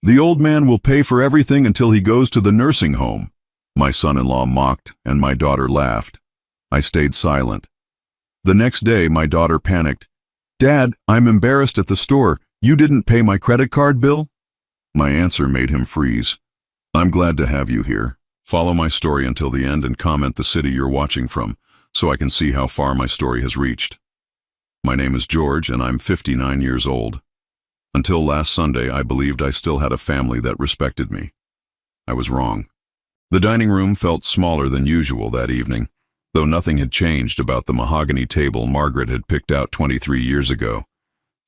The old man will pay for everything until he goes to the nursing home. My son-in-law mocked, and my daughter laughed. I stayed silent. The next day, my daughter panicked. "Dad, I'm embarrassed at the store. You didn't pay my credit card bill?" My answer made him freeze. "I'm glad to have you here. Follow my story until the end and comment the city you're watching from, so I can see how far my story has reached. My name is George, and I'm 59 years old. Until last Sunday, I believed I still had a family that respected me. I was wrong. The dining room felt smaller than usual that evening, though nothing had changed about the mahogany table Margaret had picked out 23 years ago.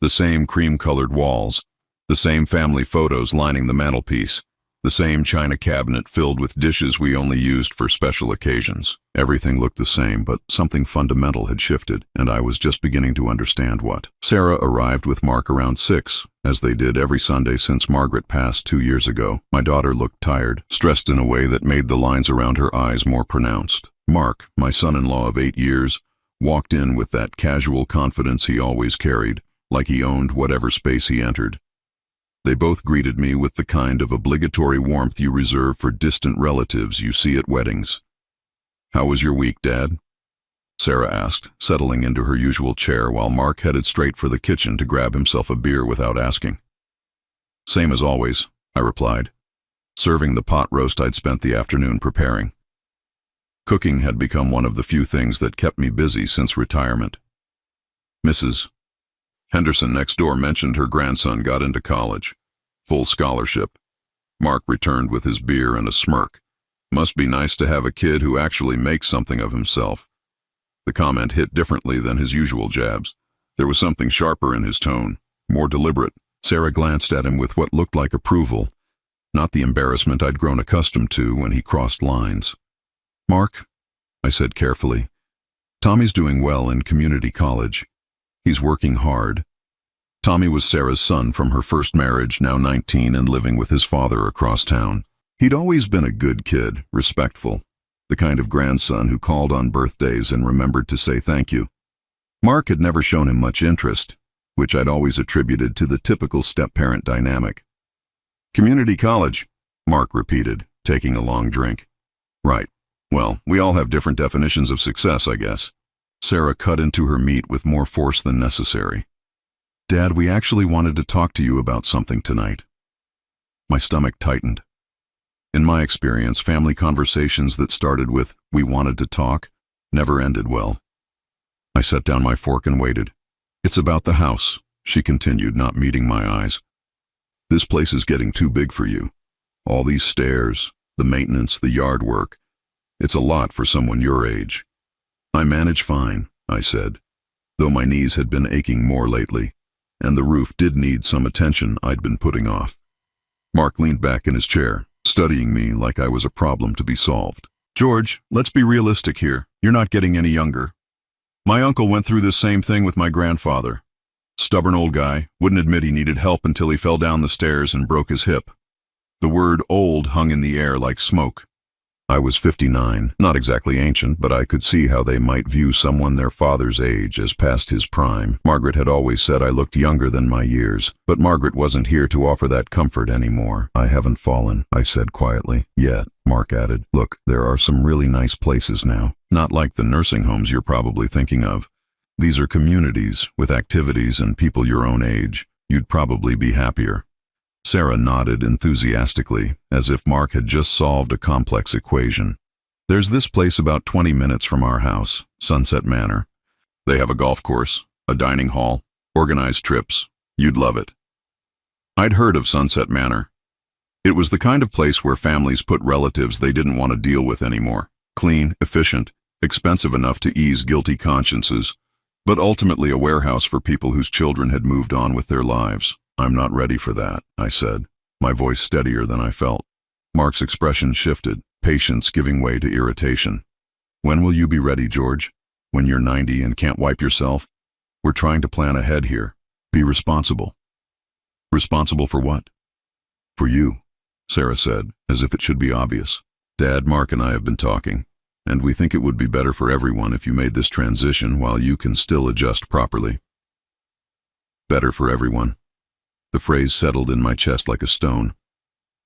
The same cream-colored walls, the same family photos lining the mantelpiece, the same china cabinet filled with dishes we only used for special occasions. Everything looked the same, but something fundamental had shifted, and I was just beginning to understand what. Sarah arrived with Mark around 6, as they did every Sunday since Margaret passed 2 years ago. My daughter looked tired, stressed in a way that made the lines around her eyes more pronounced. Mark, my son-in-law of 8 years, walked in with that casual confidence he always carried, like he owned whatever space he entered. They both greeted me with the kind of obligatory warmth you reserve for distant relatives you see at weddings. "How was your week, Dad?" Sarah asked, settling into her usual chair while Mark headed straight for the kitchen to grab himself a beer without asking. "Same as always," I replied, serving the pot roast I'd spent the afternoon preparing. Cooking had become one of the few things that kept me busy since retirement. Mrs. Henderson next door mentioned her grandson got into college. Full scholarship. Mark returned with his beer and a smirk. "Must be nice to have a kid who actually makes something of himself." The comment hit differently than his usual jabs. There was something sharper in his tone, more deliberate. Sarah glanced at him with what looked like approval, not the embarrassment I'd grown accustomed to when he crossed lines. "Mark," I said carefully, "Tommy's doing well in community college. He's working hard." Tommy was Sarah's son from her first marriage, now 19 and living with his father across town. He'd always been a good kid, respectful, the kind of grandson who called on birthdays and remembered to say thank you. Mark had never shown him much interest, which I'd always attributed to the typical step-parent dynamic. "Community college," Mark repeated, taking a long drink. "Right. Well, we all have different definitions of success, I guess." Sarah cut into her meat with more force than necessary. "Dad, we actually wanted to talk to you about something tonight." My stomach tightened. In my experience, family conversations that started with, "we wanted to talk," never ended well. I set down my fork and waited. "It's about the house," she continued, not meeting my eyes. "This place is getting too big for you. All these stairs, the maintenance, the yard work. It's a lot for someone your age." "I manage fine," I said, though my knees had been aching more lately, and the roof did need some attention I'd been putting off. Mark leaned back in his chair, studying me like I was a problem to be solved. "George, let's be realistic here. You're not getting any younger. My uncle went through this same thing with my grandfather. Stubborn old guy, wouldn't admit he needed help until he fell down the stairs and broke his hip." The word old hung in the air like smoke. I was 59, not exactly ancient, but I could see how they might view someone their father's age as past his prime. Margaret had always said I looked younger than my years, but Margaret wasn't here to offer that comfort anymore. "I haven't fallen," I said quietly. "Yet," Mark added. "Look, there are some really nice places now. Not like the nursing homes you're probably thinking of. These are communities with activities and people your own age. You'd probably be happier." Sarah nodded enthusiastically, as if Mark had just solved a complex equation. "There's this place about 20 minutes from our house, Sunset Manor. They have a golf course, a dining hall, organized trips. You'd love it." I'd heard of Sunset Manor. It was the kind of place where families put relatives they didn't want to deal with anymore. Clean, efficient, expensive enough to ease guilty consciences, but ultimately a warehouse for people whose children had moved on with their lives. "I'm not ready for that," I said, my voice steadier than I felt. Mark's expression shifted, patience giving way to irritation. "When will you be ready, George? When you're 90 and can't wipe yourself? We're trying to plan ahead here. Be responsible." "Responsible for what?" "For you," Sarah said, as if it should be obvious. "Dad, Mark and I have been talking, and we think it would be better for everyone if you made this transition while you can still adjust properly." Better for everyone. The phrase settled in my chest like a stone.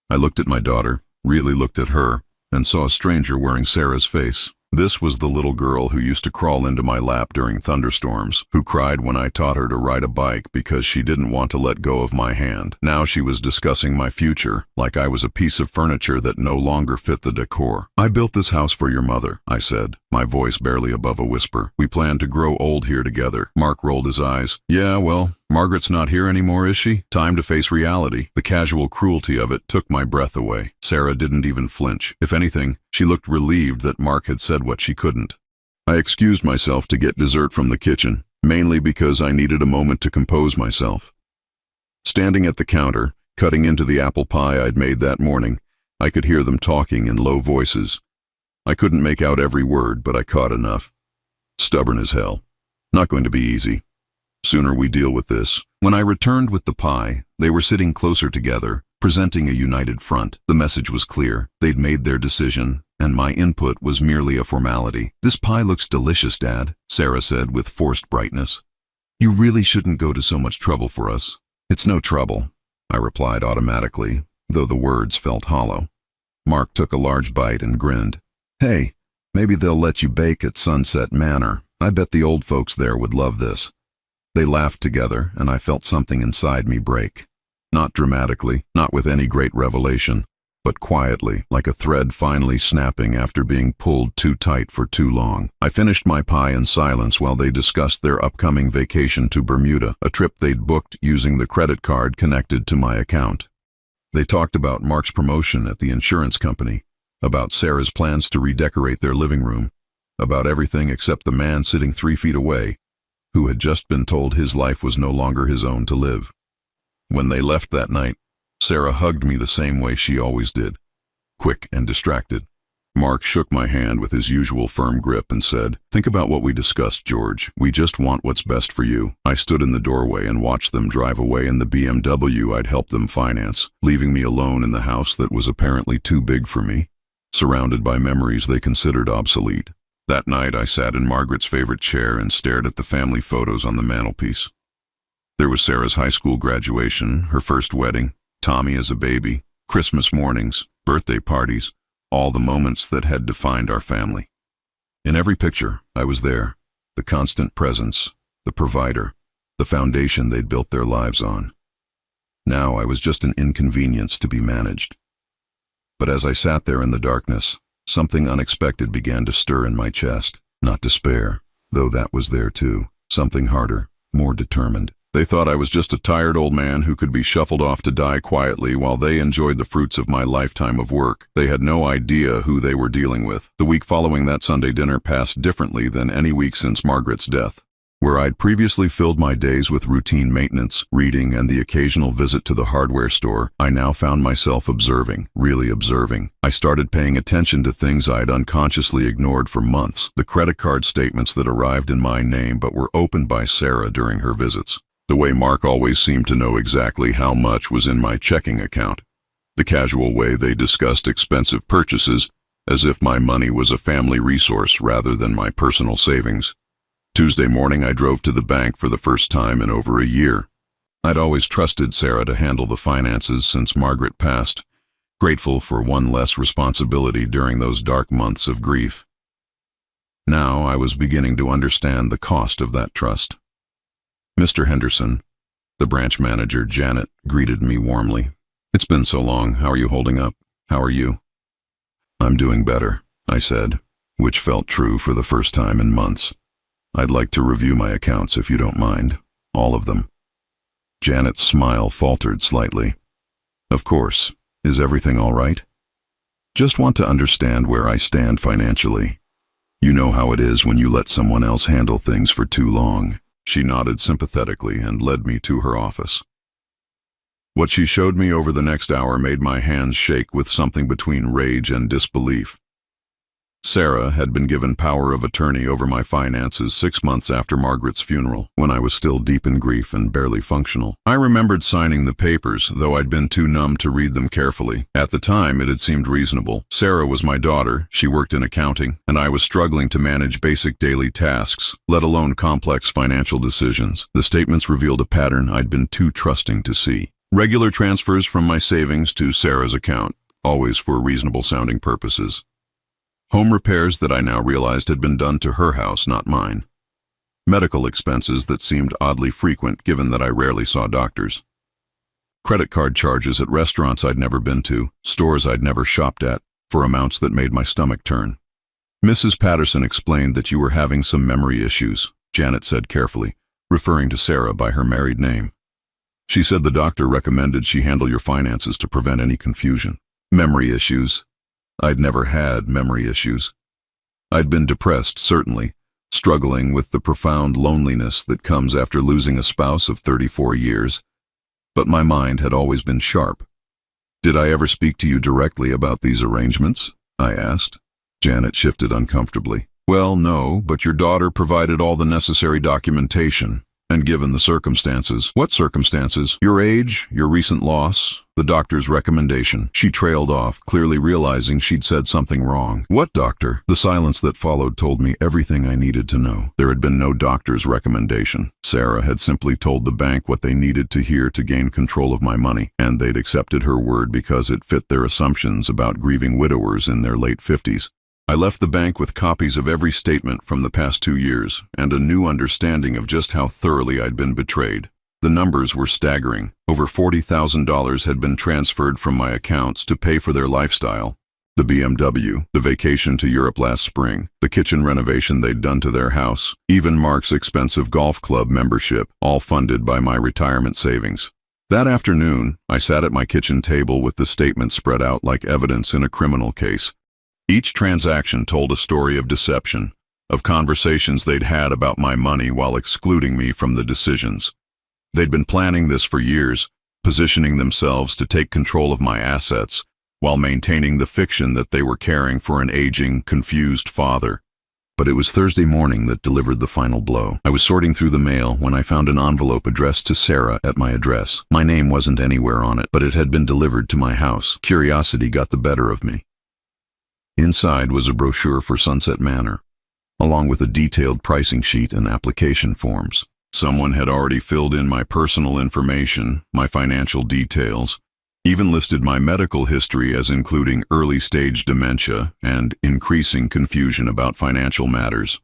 I looked at my daughter, really looked at her, and saw a stranger wearing Sarah's face. This was the little girl who used to crawl into my lap during thunderstorms, who cried when I taught her to ride a bike because she didn't want to let go of my hand. Now she was discussing my future, like I was a piece of furniture that no longer fit the decor. "I built this house for your mother," I said, my voice barely above a whisper. "We plan to grow old here together." Mark rolled his eyes. "Yeah, well, Margaret's not here anymore, is she? Time to face reality." The casual cruelty of it took my breath away. Sarah didn't even flinch. If anything, she looked relieved that Mark had said what she couldn't. I excused myself to get dessert from the kitchen, mainly because I needed a moment to compose myself. Standing at the counter, cutting into the apple pie I'd made that morning, I could hear them talking in low voices. I couldn't make out every word, but I caught enough. Stubborn as hell. Not going to be easy. Sooner we deal with this. When I returned with the pie, they were sitting closer together, presenting a united front. The message was clear. They'd made their decision, and my input was merely a formality. "This pie looks delicious, Dad," Sarah said with forced brightness. "You really shouldn't go to so much trouble for us." "It's no trouble," I replied automatically, though the words felt hollow. Mark took a large bite and grinned. "Hey, maybe they'll let you bake at Sunset Manor. I bet the old folks there would love this." They laughed together, and I felt something inside me break. Not dramatically, not with any great revelation, but quietly, like a thread finally snapping after being pulled too tight for too long. I finished my pie in silence while they discussed their upcoming vacation to Bermuda, a trip they'd booked using the credit card connected to my account. They talked about Mark's promotion at the insurance company, about Sarah's plans to redecorate their living room, about everything except the man sitting 3 feet away, who had just been told his life was no longer his own to live. When they left that night, Sarah hugged me the same way she always did, quick and distracted. Mark shook my hand with his usual firm grip and said, "Think about what we discussed, George. We just want what's best for you." I stood in the doorway and watched them drive away in the BMW I'd helped them finance, leaving me alone in the house that was apparently too big for me, surrounded by memories they considered obsolete. That night I sat in Margaret's favorite chair and stared at the family photos on the mantelpiece. There was Sarah's high school graduation, her first wedding, Tommy as a baby, Christmas mornings, birthday parties, all the moments that had defined our family. In every picture, I was there, the constant presence, the provider, the foundation they'd built their lives on. Now I was just an inconvenience to be managed. But as I sat there in the darkness, something unexpected began to stir in my chest. Not despair, though that was there too. Something harder, more determined. They thought I was just a tired old man who could be shuffled off to die quietly while they enjoyed the fruits of my lifetime of work. They had no idea who they were dealing with. The week following that Sunday dinner passed differently than any week since Margaret's death. Where I'd previously filled my days with routine maintenance, reading, and the occasional visit to the hardware store, I now found myself observing, really observing. I started paying attention to things I'd unconsciously ignored for months. The credit card statements that arrived in my name but were opened by Sarah during her visits. The way Mark always seemed to know exactly how much was in my checking account. The casual way they discussed expensive purchases, as if my money was a family resource rather than my personal savings. Tuesday morning I drove to the bank for the first time in over a year. I'd always trusted Sarah to handle the finances since Margaret passed, grateful for one less responsibility during those dark months of grief. Now I was beginning to understand the cost of that trust. Mr. Henderson, the branch manager, Janet, greeted me warmly. "It's been so long. How are you holding up? How are you?" "I'm doing better," I said, which felt true for the first time in months. "I'd like to review my accounts if you don't mind. All of them." Janet's smile faltered slightly. "Of course. Is everything all right?" "Just want to understand where I stand financially. You know how it is when you let someone else handle things for too long." She nodded sympathetically and led me to her office. What she showed me over the next hour made my hands shake with something between rage and disbelief. Sarah had been given power of attorney over my finances 6 months after Margaret's funeral, when I was still deep in grief and barely functional. I remembered signing the papers, though I'd been too numb to read them carefully. At the time, it had seemed reasonable. Sarah was my daughter, she worked in accounting, and I was struggling to manage basic daily tasks, let alone complex financial decisions. The statements revealed a pattern I'd been too trusting to see. Regular transfers from my savings to Sarah's account, always for reasonable-sounding purposes. Home repairs that I now realized had been done to her house, not mine. Medical expenses that seemed oddly frequent given that I rarely saw doctors. Credit card charges at restaurants I'd never been to, stores I'd never shopped at, for amounts that made my stomach turn. Mrs. Patterson explained that you were having some memory issues, Janet said carefully, referring to Sarah by her married name. She said the doctor recommended she handle your finances to prevent any confusion. Memory issues. I'd never had memory issues. I'd been depressed, certainly, struggling with the profound loneliness that comes after losing a spouse of 34 years, but my mind had always been sharp. Did I ever speak to you directly about these arrangements? I asked. Janet shifted uncomfortably. Well, no, but your daughter provided all the necessary documentation. And given the circumstances— What circumstances? Your age, your recent loss, the doctor's recommendation. She trailed off, clearly realizing she'd said something wrong. What doctor? The silence that followed told me everything I needed to know. There had been no doctor's recommendation. Sarah had simply told the bank what they needed to hear to gain control of my money, and they'd accepted her word because it fit their assumptions about grieving widowers in their late 50s. I left the bank with copies of every statement from the past 2 years and a new understanding of just how thoroughly I'd been betrayed. The numbers were staggering. Over $40,000 had been transferred from my accounts to pay for their lifestyle. The BMW, the vacation to Europe last spring, the kitchen renovation they'd done to their house, even Mark's expensive golf club membership, all funded by my retirement savings. That afternoon, I sat at my kitchen table with the statements spread out like evidence in a criminal case. Each transaction told a story of deception, of conversations they'd had about my money while excluding me from the decisions. They'd been planning this for years, positioning themselves to take control of my assets, while maintaining the fiction that they were caring for an aging, confused father. But it was Thursday morning that delivered the final blow. I was sorting through the mail when I found an envelope addressed to Sarah at my address. My name wasn't anywhere on it, but it had been delivered to my house. Curiosity got the better of me. Inside was a brochure for Sunset Manor, along with a detailed pricing sheet and application forms. Someone had already filled in my personal information, my financial details, even listed my medical history as including early-stage dementia and increasing confusion about financial matters.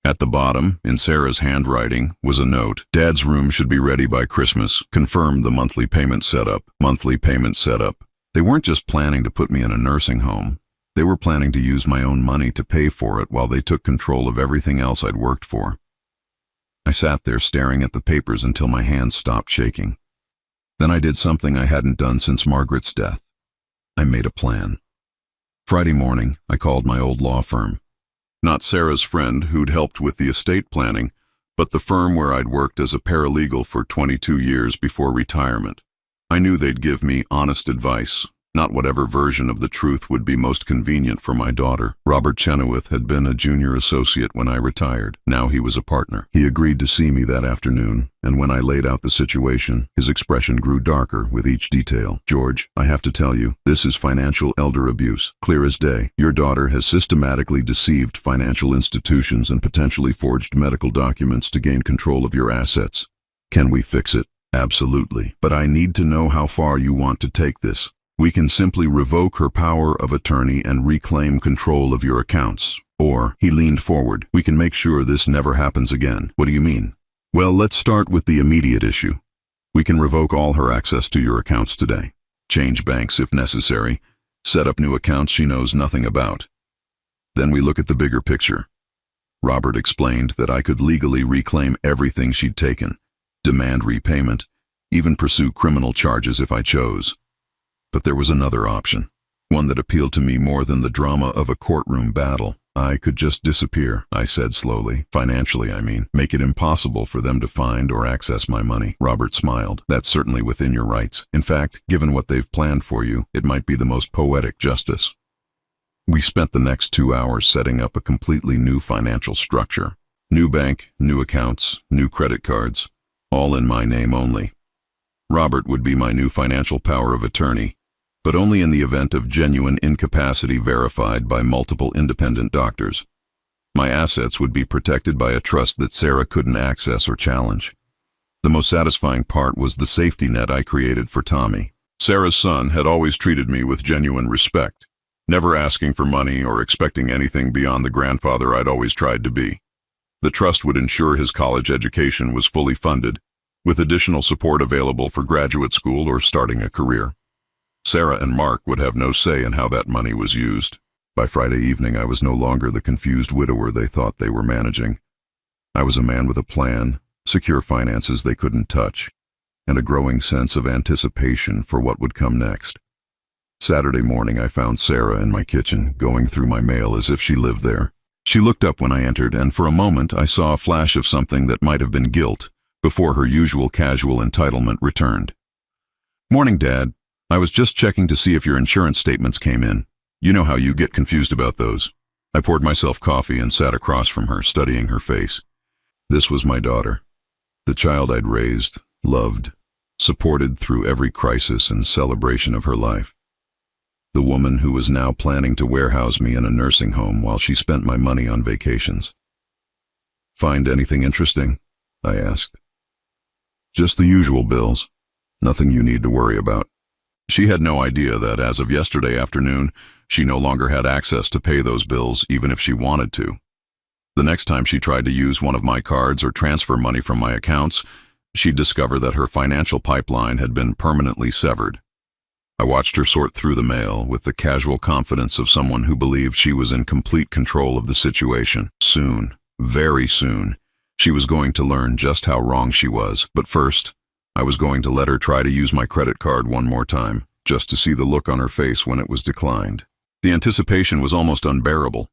At the bottom, in Sarah's handwriting, was a note. Dad's room should be ready by Christmas. Confirm the monthly payment setup. Monthly payment setup. They weren't just planning to put me in a nursing home. They were planning to use my own money to pay for it while they took control of everything else I'd worked for. I sat there staring at the papers until my hands stopped shaking. Then I did something I hadn't done since Margaret's death. I made a plan. Friday morning, I called my old law firm. Not Sarah's friend who'd helped with the estate planning, but the firm where I'd worked as a paralegal for 22 years before retirement. I knew they'd give me honest advice, not whatever version of the truth would be most convenient for my daughter. Robert Chenoweth had been a junior associate when I retired. Now he was a partner. He agreed to see me that afternoon, and when I laid out the situation, his expression grew darker with each detail. George, I have to tell you, this is financial elder abuse. Clear as day. Your daughter has systematically deceived financial institutions and potentially forged medical documents to gain control of your assets. Can we fix it? Absolutely. But I need to know how far you want to take this. We can simply revoke her power of attorney and reclaim control of your accounts. Or, he leaned forward, we can make sure this never happens again. What do you mean? Well, let's start with the immediate issue. We can revoke all her access to your accounts today. Change banks if necessary. Set up new accounts she knows nothing about. Then we look at the bigger picture. Robert explained that I could legally reclaim everything she'd taken, demand repayment, even pursue criminal charges if I chose. But there was another option, one that appealed to me more than the drama of a courtroom battle. I could just disappear, I said slowly. Financially, I mean. Make it impossible for them to find or access my money. Robert smiled. That's certainly within your rights. In fact, given what they've planned for you, it might be the most poetic justice. We spent the next 2 hours setting up a completely new financial structure. New bank, new accounts, new credit cards, all in my name only. Robert would be my new financial power of attorney, but only in the event of genuine incapacity verified by multiple independent doctors. My assets would be protected by a trust that Sarah couldn't access or challenge. The most satisfying part was the safety net I created for Tommy. Sarah's son had always treated me with genuine respect, never asking for money or expecting anything beyond the grandfather I'd always tried to be. The trust would ensure his college education was fully funded, with additional support available for graduate school or starting a career. Sarah and Mark would have no say in how that money was used. By Friday evening, I was no longer the confused widower they thought they were managing. I was a man with a plan, secure finances they couldn't touch, and a growing sense of anticipation for what would come next. Saturday morning, I found Sarah in my kitchen, going through my mail as if she lived there. She looked up when I entered, and for a moment I saw a flash of something that might have been guilt, before her usual casual entitlement returned. "Morning, Dad. I was just checking to see if your insurance statements came in. You know how you get confused about those." I poured myself coffee and sat across from her, studying her face. This was my daughter, the child I'd raised, loved, supported through every crisis and celebration of her life. The woman who was now planning to warehouse me in a nursing home while she spent my money on vacations. "Find anything interesting?" I asked. "Just the usual bills. Nothing you need to worry about." She had no idea that as of yesterday afternoon, she no longer had access to pay those bills even if she wanted to. The next time she tried to use one of my cards or transfer money from my accounts, she'd discover that her financial pipeline had been permanently severed. I watched her sort through the mail with the casual confidence of someone who believed she was in complete control of the situation. Soon, very soon, she was going to learn just how wrong she was, but first, I was going to let her try to use my credit card one more time, just to see the look on her face when it was declined. The anticipation was almost unbearable.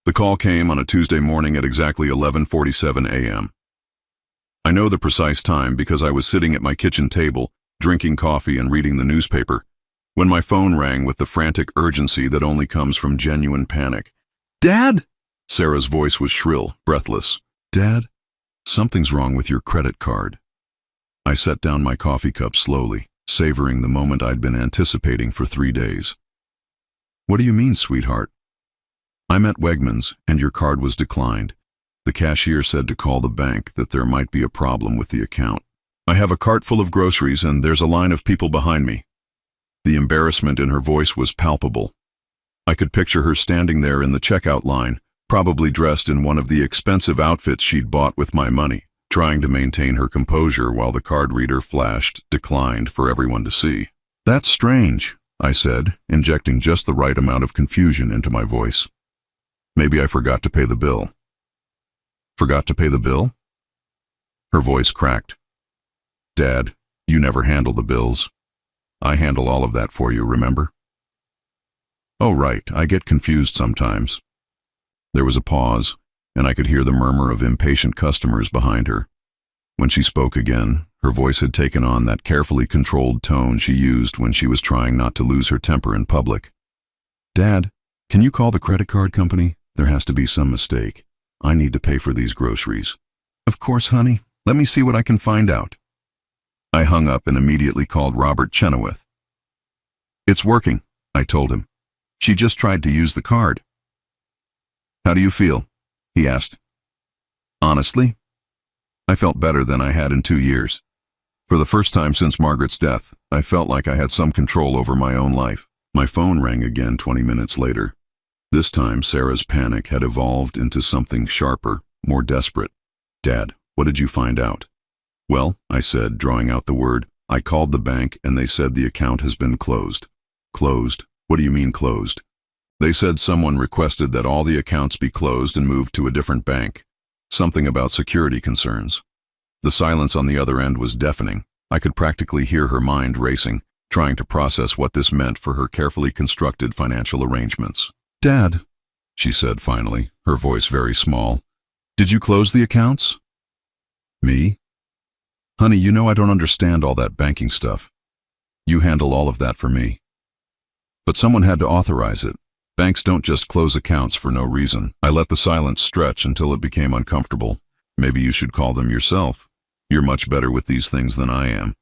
The call came on a Tuesday morning at exactly 11:47 a.m. I know the precise time because I was sitting at my kitchen table, drinking coffee and reading the newspaper, when my phone rang with the frantic urgency that only comes from genuine panic. "Dad!" Sarah's voice was shrill, breathless. "Dad, something's wrong with your credit card." I set down my coffee cup slowly, savoring the moment I'd been anticipating for 3 days. "What do you mean, sweetheart?" "I'm at Wegmans, and your card was declined. The cashier said to call the bank that there might be a problem with the account. I have a cart full of groceries, and there's a line of people behind me." The embarrassment in her voice was palpable. I could picture her standing there in the checkout line, probably dressed in one of the expensive outfits she'd bought with my money, trying to maintain her composure while the card reader flashed "declined" for everyone to see. "That's strange," I said, injecting just the right amount of confusion into my voice. "Maybe I forgot to pay the bill." "Forgot to pay the bill?" Her voice cracked. "Dad, you never handle the bills. I handle all of that for you, remember?" "Oh, right, I get confused sometimes." There was a pause, and I could hear the murmur of impatient customers behind her. When she spoke again, her voice had taken on that carefully controlled tone she used when she was trying not to lose her temper in public. "Dad, can you call the credit card company? There has to be some mistake. I need to pay for these groceries." "Of course, honey. Let me see what I can find out." I hung up and immediately called Robert Chenoweth. "It's working," I told him. "She just tried to use the card." "How do you feel?" he asked. Honestly, I felt better than I had in 2 years. For the first time since Margaret's death, I felt like I had some control over my own life. My phone rang again 20 minutes later. This time, Sarah's panic had evolved into something sharper, more desperate. "Dad, what did you find out?" "Well," I said, drawing out the word, "I called the bank and they said the account has been closed." "Closed? What do you mean closed?" "They said someone requested that all the accounts be closed and moved to a different bank. Something about security concerns." The silence on the other end was deafening. I could practically hear her mind racing, trying to process what this meant for her carefully constructed financial arrangements. "Dad," she said finally, her voice very small, "did you close the accounts?" "Me? Honey, you know I don't understand all that banking stuff. You handle all of that for me." "But someone had to authorize it. Banks don't just close accounts for no reason." I let the silence stretch until it became uncomfortable. "Maybe you should call them yourself. You're much better with these things than I am."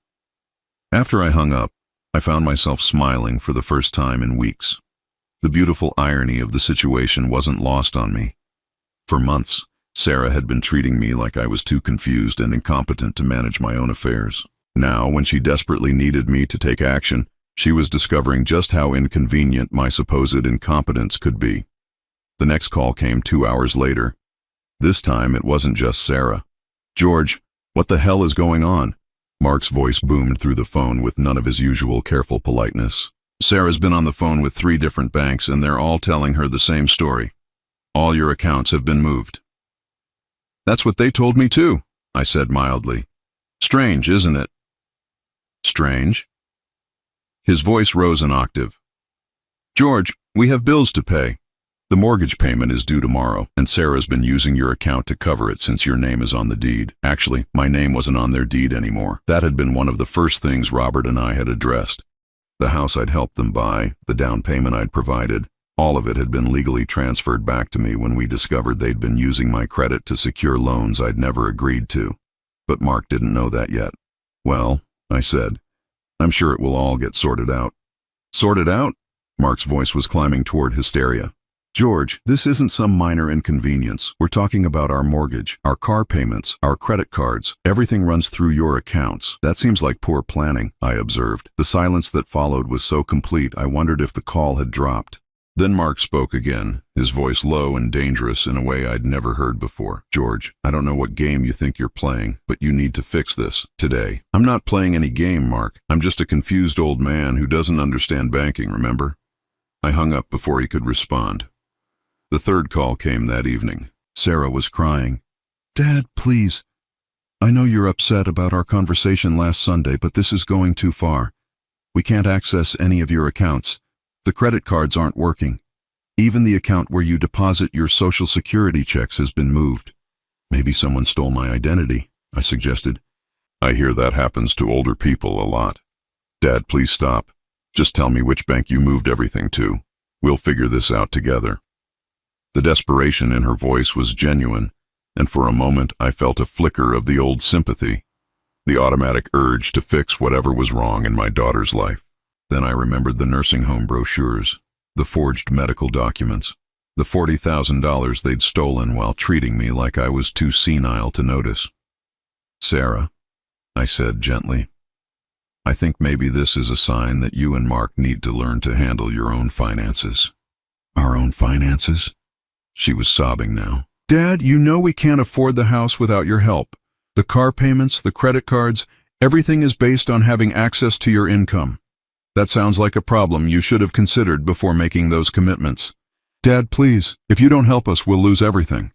After I hung up, I found myself smiling for the first time in weeks. The beautiful irony of the situation wasn't lost on me. For months, Sarah had been treating me like I was too confused and incompetent to manage my own affairs. Now, when she desperately needed me to take action, she was discovering just how inconvenient my supposed incompetence could be. The next call came 2 hours later. This time, it wasn't just Sarah. "George, what the hell is going on?" Mark's voice boomed through the phone with none of his usual careful politeness. "Sarah's been on the phone with 3 different banks, and they're all telling her the same story. All your accounts have been moved." "That's what they told me too," I said mildly. "Strange, isn't it?" "Strange?" His voice rose an octave. "George, we have bills to pay. The mortgage payment is due tomorrow, and Sarah's been using your account to cover it since your name is on the deed. Actually, my name wasn't on their deed anymore. That had been one of the first things Robert and I had addressed. The house I'd helped them buy, the down payment I'd provided, all of it had been legally transferred back to me when we discovered they'd been using my credit to secure loans I'd never agreed to. But Mark didn't know that yet. "Well," I said, "I'm sure it will all get sorted out." "Sorted out?" Mark's voice was climbing toward hysteria. "George, this isn't some minor inconvenience. We're talking about our mortgage, our car payments, our credit cards. Everything runs through your accounts." "That seems like poor planning," I observed. The silence that followed was so complete I wondered if the call had dropped. Then Mark spoke again, his voice low and dangerous in a way I'd never heard before. "George, I don't know what game you think you're playing, but you need to fix this, today." "I'm not playing any game, Mark. I'm just a confused old man who doesn't understand banking, remember?" I hung up before he could respond. The third call came that evening. Sarah was crying. "Dad, please. I know you're upset about our conversation last Sunday, but this is going too far. We can't access any of your accounts. The credit cards aren't working. Even the account where you deposit your Social Security checks has been moved." "Maybe someone stole my identity," I suggested. "I hear that happens to older people a lot. Dad, please stop. Just tell me which bank you moved everything to. We'll figure this out together." The desperation in her voice was genuine, and for a moment I felt a flicker of the old sympathy, the automatic urge to fix whatever was wrong in my daughter's life. Then I remembered the nursing home brochures, the forged medical documents, the $40,000 they'd stolen while treating me like I was too senile to notice. "Sarah," I said gently, "I think maybe this is a sign that you and Mark need to learn to handle your own finances." "Our own finances?" She was sobbing now. "Dad, you know we can't afford the house without your help. The car payments, the credit cards, everything is based on having access to your income. That sounds like a problem you should have considered before making those commitments. Dad, please, if you don't help us, we'll lose everything."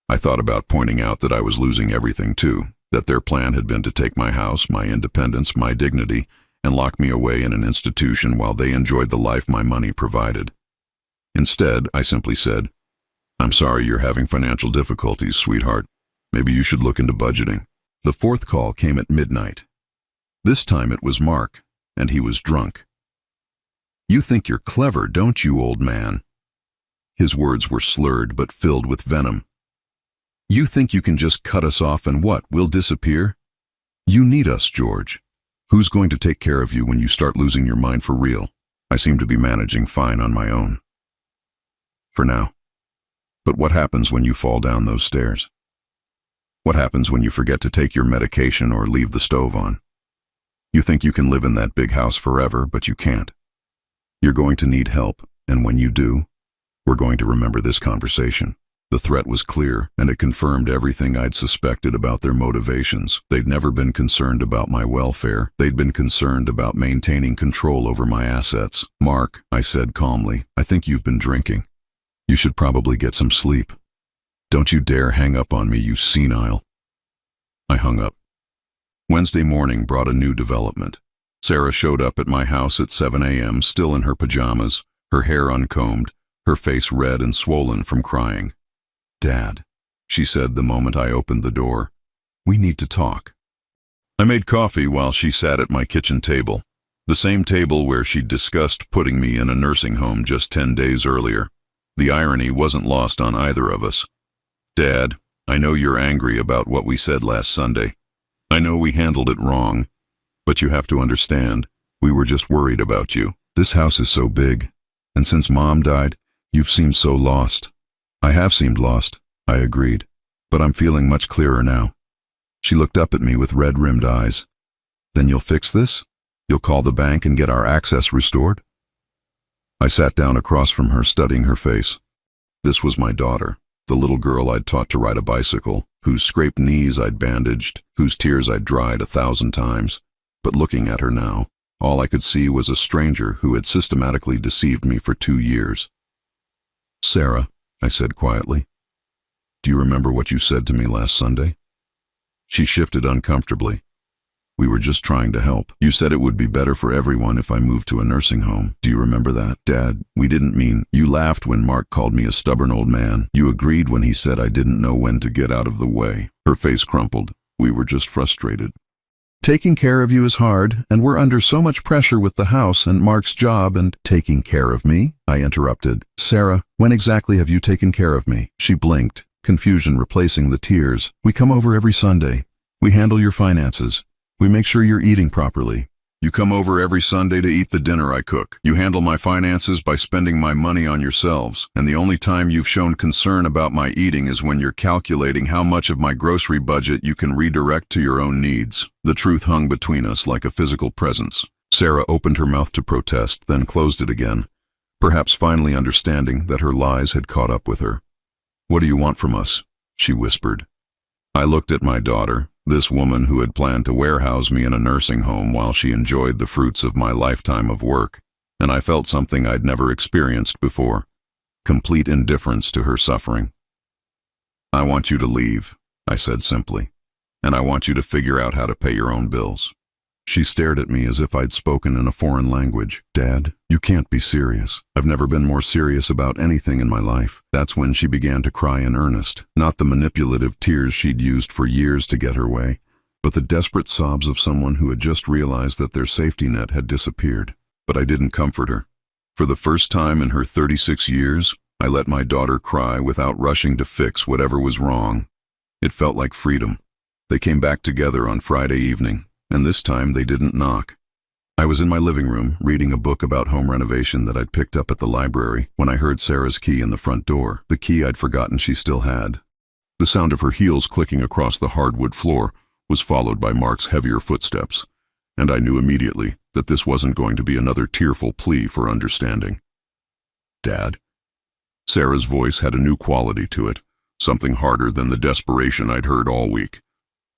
I thought about pointing out that I was losing everything too, that their plan had been to take my house, my independence, my dignity, and lock me away in an institution while they enjoyed the life my money provided. Instead, I simply said, "I'm sorry you're having financial difficulties, sweetheart. Maybe you should look into budgeting." The fourth call came at midnight. This time it was Mark, and he was drunk. "You think you're clever, don't you, old man?" His words were slurred but filled with venom. "You think you can just cut us off and what, we'll disappear? You need us, George. Who's going to take care of you when you start losing your mind for real?" I seem to be managing fine on my own. For now. But what happens when you fall down those stairs? What happens when you forget to take your medication or leave the stove on? You think you can live in that big house forever, but you can't. You're going to need help, and when you do, we're going to remember this conversation. The threat was clear, and it confirmed everything I'd suspected about their motivations. They'd never been concerned about my welfare. They'd been concerned about maintaining control over my assets. "Mark," I said calmly, "I think you've been drinking. You should probably get some sleep. Don't you dare hang up on me, you senile." I hung up. Wednesday morning brought a new development. Sarah showed up at my house at 7 a.m., still in her pajamas, her hair uncombed, her face red and swollen from crying. "Dad," she said the moment I opened the door, "we need to talk." I made coffee while she sat at my kitchen table, the same table where she'd discussed putting me in a nursing home just 10 days earlier. The irony wasn't lost on either of us. "Dad, I know you're angry about what we said last Sunday. I know we handled it wrong, but you have to understand, we were just worried about you. This house is so big, and since Mom died, you've seemed so lost." "I have seemed lost," I agreed. but I'm feeling much clearer now. She looked up at me with red-rimmed eyes. Then you'll fix this? You'll call the bank and get our access restored? I sat down across from her, studying her face. This was my daughter, the little girl I'd taught to ride a bicycle, whose scraped knees I'd bandaged, whose tears I'd dried 1,000 times. But looking at her now, all I could see was a stranger who had systematically deceived me for 2 years. Sarah, I said quietly, do you remember what you said to me last Sunday? She shifted uncomfortably. We were just trying to help. You said it would be better for everyone if I moved to a nursing home. Do you remember that? Dad, we didn't mean... You laughed when Mark called me a stubborn old man. You agreed when he said I didn't know when to get out of the way. Her face crumpled. We were just frustrated. Taking care of you is hard, and we're under so much pressure with the house and Mark's job and... Taking care of me? I interrupted. Sarah, when exactly have you taken care of me? She blinked, confusion replacing the tears. We come over every Sunday. We handle your finances. We make sure you're eating properly. You come over every Sunday to eat the dinner I cook. You handle my finances by spending my money on yourselves. And the only time you've shown concern about my eating is when you're calculating how much of my grocery budget you can redirect to your own needs. The truth hung between us like a physical presence. Sarah opened her mouth to protest, then closed it again, perhaps finally understanding that her lies had caught up with her. What do you want from us? She whispered. I looked at my daughter, this woman who had planned to warehouse me in a nursing home while she enjoyed the fruits of my lifetime of work, and I felt something I'd never experienced before, complete indifference to her suffering. I want you to leave, I said simply, and I want you to figure out how to pay your own bills. She stared at me as if I'd spoken in a foreign language. Dad, you can't be serious. I've never been more serious about anything in my life. That's when she began to cry in earnest, not the manipulative tears she'd used for years to get her way, but the desperate sobs of someone who had just realized that their safety net had disappeared. But I didn't comfort her. For the first time in her 36 years, I let my daughter cry without rushing to fix whatever was wrong. It felt like freedom. They came back together on Friday evening, and this time they didn't knock. I was in my living room, reading a book about home renovation that I'd picked up at the library, when I heard Sarah's key in the front door, the key I'd forgotten she still had. The sound of her heels clicking across the hardwood floor was followed by Mark's heavier footsteps, and I knew immediately that this wasn't going to be another tearful plea for understanding. Dad? Sarah's voice had a new quality to it, something harder than the desperation I'd heard all week.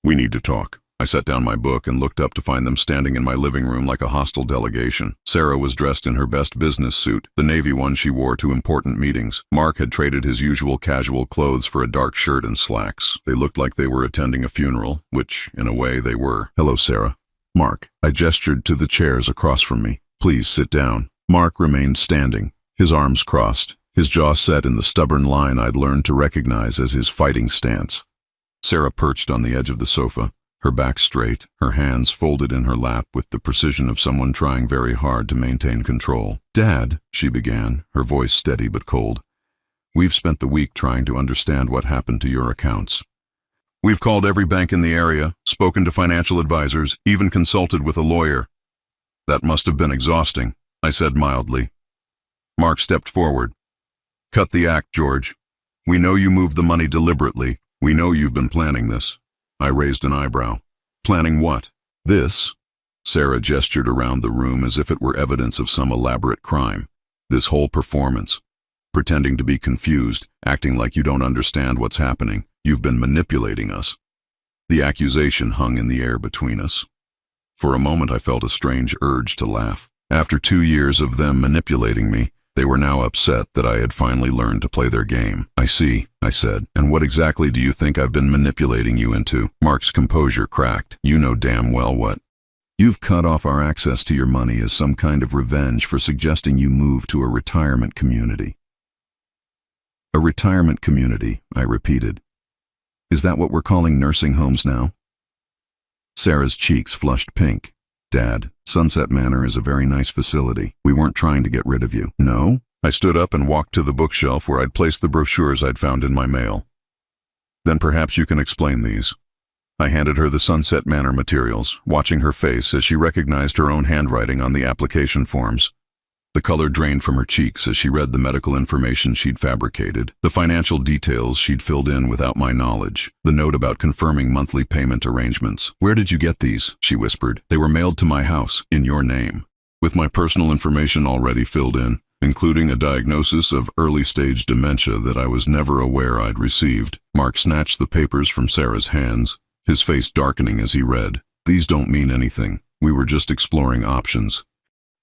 We need to talk. I set down my book and looked up to find them standing in my living room like a hostile delegation. Sarah was dressed in her best business suit, the navy one she wore to important meetings. Mark had traded his usual casual clothes for a dark shirt and slacks. They looked like they were attending a funeral, which, in a way, they were. Hello, Sarah. Mark. I gestured to the chairs across from me. Please sit down. Mark remained standing, his arms crossed, his jaw set in the stubborn line I'd learned to recognize as his fighting stance. Sarah perched on the edge of the sofa, her back straight, her hands folded in her lap with the precision of someone trying very hard to maintain control. Dad, she began, her voice steady but cold, we've spent the week trying to understand what happened to your accounts. We've called every bank in the area, spoken to financial advisors, even consulted with a lawyer. That must have been exhausting, I said mildly. Mark stepped forward. Cut the act, George. We know you moved the money deliberately. We know you've been planning this. I raised an eyebrow. Planning what? This? Sarah gestured around the room as if it were evidence of some elaborate crime. This whole performance. Pretending to be confused, acting like you don't understand what's happening. You've been manipulating us. The accusation hung in the air between us. For a moment I felt a strange urge to laugh. After 2 years of them manipulating me, they were now upset that I had finally learned to play their game. I see, I said. And what exactly do you think I've been manipulating you into? Mark's composure cracked. You know damn well what. You've cut off our access to your money as some kind of revenge for suggesting you move to a retirement community. A retirement community, I repeated. Is that what we're calling nursing homes now? Sarah's cheeks flushed pink. Dad, Sunset Manor is a very nice facility. We weren't trying to get rid of you. No? I stood up and walked to the bookshelf where I'd placed the brochures I'd found in my mail. Then perhaps you can explain these. I handed her the Sunset Manor materials, watching her face as she recognized her own handwriting on the application forms. The color drained from her cheeks as she read the medical information she'd fabricated, the financial details she'd filled in without my knowledge, the note about confirming monthly payment arrangements. "Where did you get these?" she whispered. "They were mailed to my house, in your name, with my personal information already filled in, including a diagnosis of early-stage dementia that I was never aware I'd received." Mark snatched the papers from Sarah's hands, his face darkening as he read. "These don't mean anything. We were just exploring options."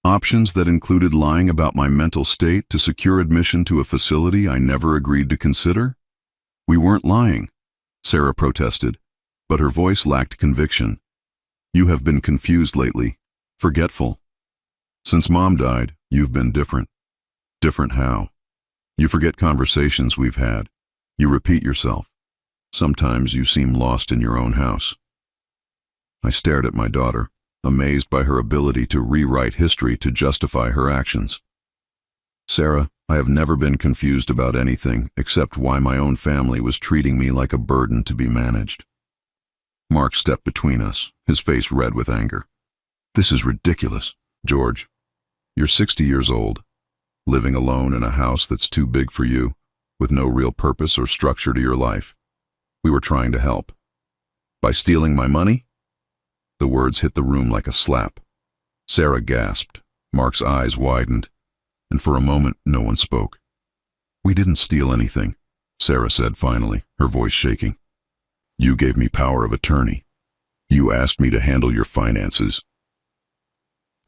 Options that included lying about my mental state to secure admission to a facility I never agreed to consider? "We weren't lying," Sarah protested, but her voice lacked conviction. "You have been confused lately, forgetful. Since Mom died, you've been different." "Different how?" "You forget conversations we've had. You repeat yourself. Sometimes you seem lost in your own house." I stared at my daughter, amazed by her ability to rewrite history to justify her actions. "Sarah, I have never been confused about anything except why my own family was treating me like a burden to be managed." Mark stepped between us, his face red with anger. "This is ridiculous, George. You're 60 years old, living alone in a house that's too big for you, with no real purpose or structure to your life. We were trying to help. By stealing my money?" The words hit the room like a slap. Sarah gasped, Mark's eyes widened, and for a moment no one spoke. "We didn't steal anything," Sarah said finally, her voice shaking. "You gave me power of attorney. You asked me to handle your finances.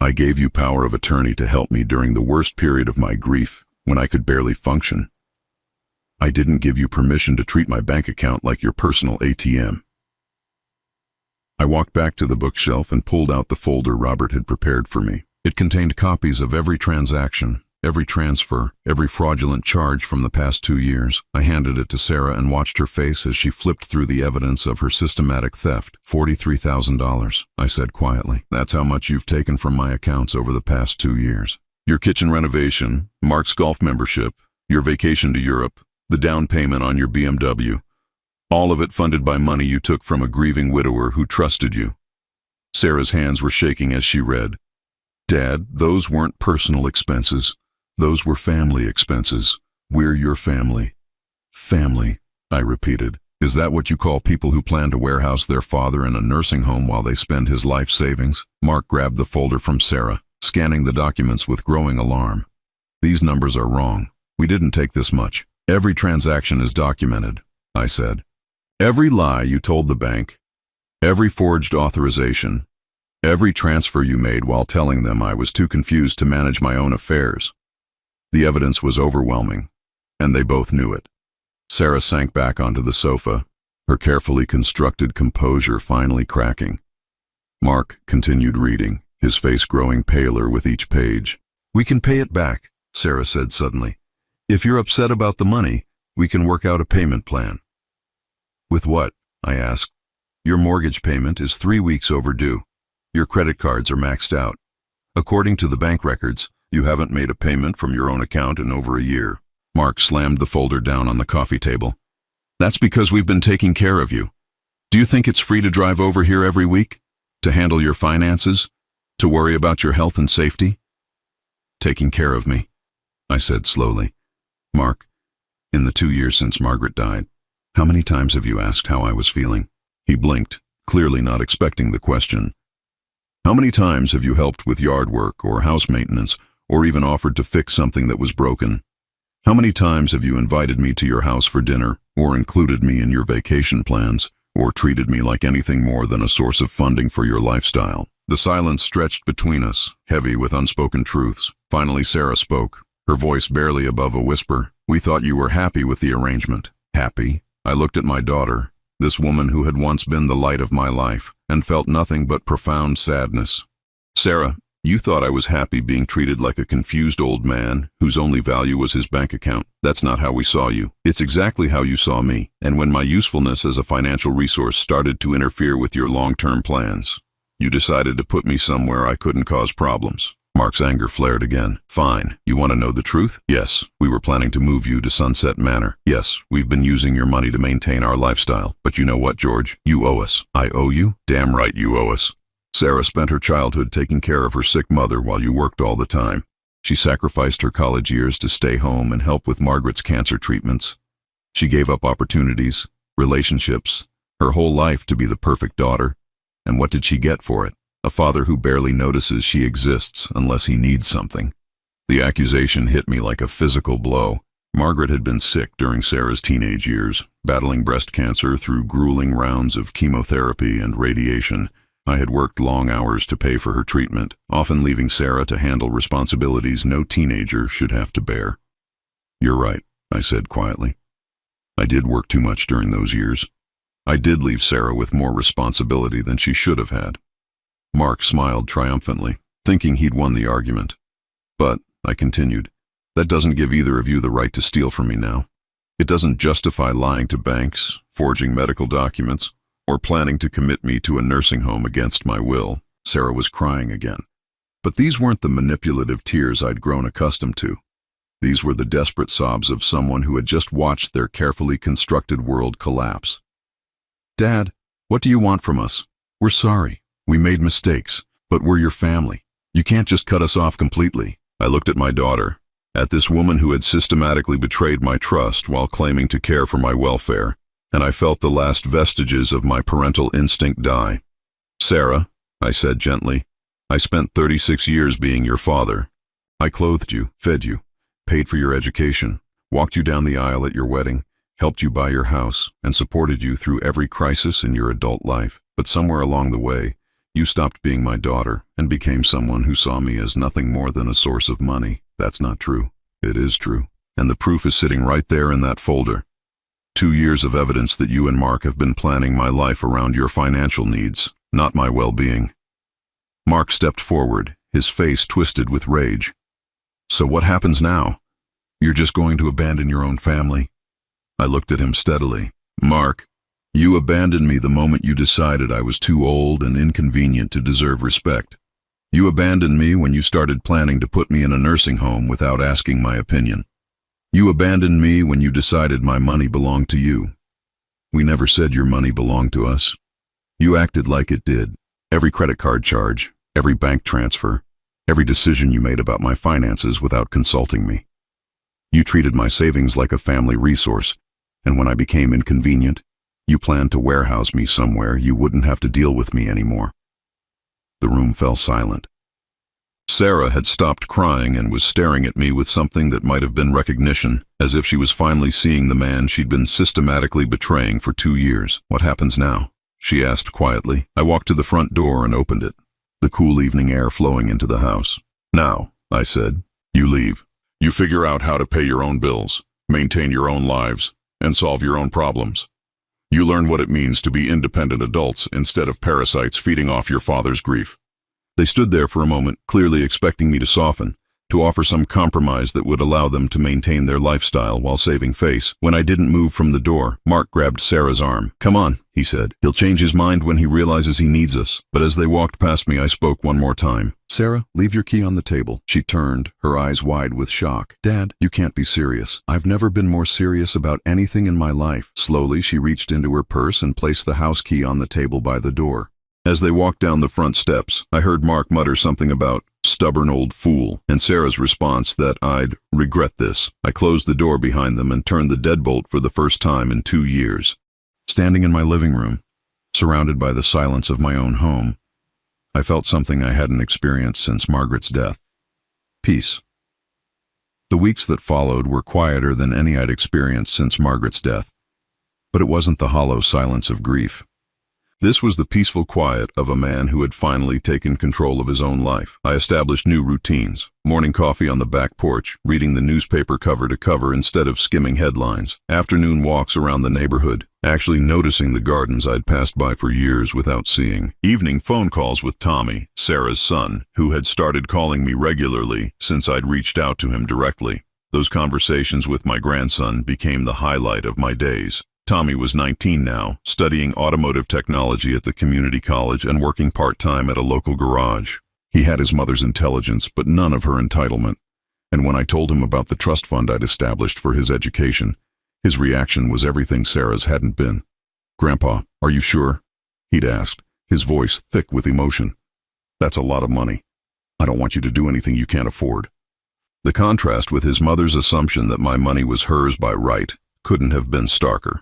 I gave you power of attorney to help me during the worst period of my grief, when I could barely function. I didn't give you permission to treat my bank account like your personal ATM." I walked back to the bookshelf and pulled out the folder Robert had prepared for me. It contained copies of every transaction, every transfer, every fraudulent charge from the past 2 years. I handed it to Sarah and watched her face as she flipped through the evidence of her systematic theft. $43,000, I said quietly. "That's how much you've taken from my accounts over the past 2 years. Your kitchen renovation, Mark's golf membership, your vacation to Europe, the down payment on your BMW. All of it funded by money you took from a grieving widower who trusted you." Sarah's hands were shaking as she read. "Dad, those weren't personal expenses. Those were family expenses. We're your family." "Family," I repeated. "Is that what you call people who plan to warehouse their father in a nursing home while they spend his life savings?" Mark grabbed the folder from Sarah, scanning the documents with growing alarm. "These numbers are wrong. We didn't take this much. Every transaction is documented," I said. "Every lie you told the bank, every forged authorization, every transfer you made while telling them I was too confused to manage my own affairs." The evidence was overwhelming, and they both knew it. Sarah sank back onto the sofa, her carefully constructed composure finally cracking. Mark continued reading, his face growing paler with each page. "We can pay it back," Sarah said suddenly. "If you're upset about the money, we can work out a payment plan." "With what?" I asked. "Your mortgage payment is 3 weeks overdue. Your credit cards are maxed out. According to the bank records, you haven't made a payment from your own account in over a year." Mark slammed the folder down on the coffee table. "That's because we've been taking care of you. Do you think it's free to drive over here every week? To handle your finances? To worry about your health and safety?" "Taking care of me," I said slowly. "Mark, in the 2 years since Margaret died, how many times have you asked how I was feeling?" He blinked, clearly not expecting the question. "How many times have you helped with yard work or house maintenance, or even offered to fix something that was broken? How many times have you invited me to your house for dinner, or included me in your vacation plans, or treated me like anything more than a source of funding for your lifestyle?" The silence stretched between us, heavy with unspoken truths. Finally Sarah spoke, her voice barely above a whisper. "We thought you were happy with the arrangement." "Happy?" I looked at my daughter, this woman who had once been the light of my life, and felt nothing but profound sadness. "Sarah, you thought I was happy being treated like a confused old man whose only value was his bank account. That's not how we saw you. It's exactly how you saw me. And when my usefulness as a financial resource started to interfere with your long-term plans, you decided to put me somewhere I couldn't cause problems." Mark's anger flared again. "Fine. You want to know the truth? Yes, we were planning to move you to Sunset Manor. Yes, we've been using your money to maintain our lifestyle. But you know what, George? You owe us." "I owe you?" "Damn right you owe us. Sarah spent her childhood taking care of her sick mother while you worked all the time. She sacrificed her college years to stay home and help with Margaret's cancer treatments. She gave up opportunities, relationships, her whole life to be the perfect daughter. And what did she get for it? A father who barely notices she exists unless he needs something. The accusation hit me like a physical blow. Margaret had been sick during Sarah's teenage years, battling breast cancer through grueling rounds of chemotherapy and radiation. I had worked long hours to pay for her treatment, often leaving Sarah to handle responsibilities no teenager should have to bear. "You're right," I said quietly. "I did work too much during those years. I did leave Sarah with more responsibility than she should have had." Mark smiled triumphantly, thinking he'd won the argument. "But," I continued, "that doesn't give either of you the right to steal from me now. It doesn't justify lying to banks, forging medical documents, or planning to commit me to a nursing home against my will." Sarah was crying again. But these weren't the manipulative tears I'd grown accustomed to. These were the desperate sobs of someone who had just watched their carefully constructed world collapse. "Dad, what do you want from us? We're sorry. We made mistakes, but we're your family. You can't just cut us off completely." I looked at my daughter, at this woman who had systematically betrayed my trust while claiming to care for my welfare, and I felt the last vestiges of my parental instinct die. "Sarah," I said gently, "I spent 36 years being your father. I clothed you, fed you, paid for your education, walked you down the aisle at your wedding, helped you buy your house, and supported you through every crisis in your adult life. But somewhere along the way, you stopped being my daughter and became someone who saw me as nothing more than a source of money. That's not true. It is true. And the proof is sitting right there in that folder. 2 years of evidence that you and Mark have been planning my life around your financial needs, not my well-being." Mark stepped forward, his face twisted with rage. "So what happens now? You're just going to abandon your own family?" I looked at him steadily. "Mark, you abandoned me the moment you decided I was too old and inconvenient to deserve respect. You abandoned me when you started planning to put me in a nursing home without asking my opinion. You abandoned me when you decided my money belonged to you. We never said your money belonged to us. You acted like it did. Every credit card charge, every bank transfer, every decision you made about my finances without consulting me. You treated my savings like a family resource, and when I became inconvenient, you planned to warehouse me somewhere you wouldn't have to deal with me anymore." The room fell silent. Sarah had stopped crying and was staring at me with something that might have been recognition, as if she was finally seeing the man she'd been systematically betraying for 2 years. "What happens now?" she asked quietly. I walked to the front door and opened it, the cool evening air flowing into the house. "Now," I said, "you leave. You figure out how to pay your own bills, maintain your own lives, and solve your own problems. You learn what it means to be independent adults instead of parasites feeding off your father's grief." They stood there for a moment, clearly expecting me to soften, to offer some compromise that would allow them to maintain their lifestyle while saving face. When I didn't move from the door, Mark grabbed Sarah's arm. "Come on," he said. "He'll change his mind when he realizes he needs us." But as they walked past me, I spoke one more time. "Sarah, leave your key on the table." She turned, her eyes wide with shock. "Dad, you can't be serious. I've never been more serious about anything in my life." Slowly, she reached into her purse and placed the house key on the table by the door. As they walked down the front steps, I heard Mark mutter something about "stubborn old fool," and Sarah's response that I'd regret this. I closed the door behind them and turned the deadbolt for the first time in 2 years. Standing in my living room, surrounded by the silence of my own home, I felt something I hadn't experienced since Margaret's death. Peace. The weeks that followed were quieter than any I'd experienced since Margaret's death, but it wasn't the hollow silence of grief. This was the peaceful quiet of a man who had finally taken control of his own life. I established new routines: morning coffee on the back porch, reading the newspaper cover to cover instead of skimming headlines, afternoon walks around the neighborhood, actually noticing the gardens I'd passed by for years without seeing, evening phone calls with Tommy, Sarah's son, who had started calling me regularly since I'd reached out to him directly. Those conversations with my grandson became the highlight of my days. Tommy was 19 now, studying automotive technology at the community college and working part-time at a local garage. He had his mother's intelligence, but none of her entitlement. And when I told him about the trust fund I'd established for his education, his reaction was everything Sarah's hadn't been. "Grandpa, are you sure?" he'd asked, his voice thick with emotion. "That's a lot of money. I don't want you to do anything you can't afford." The contrast with his mother's assumption that my money was hers by right couldn't have been starker.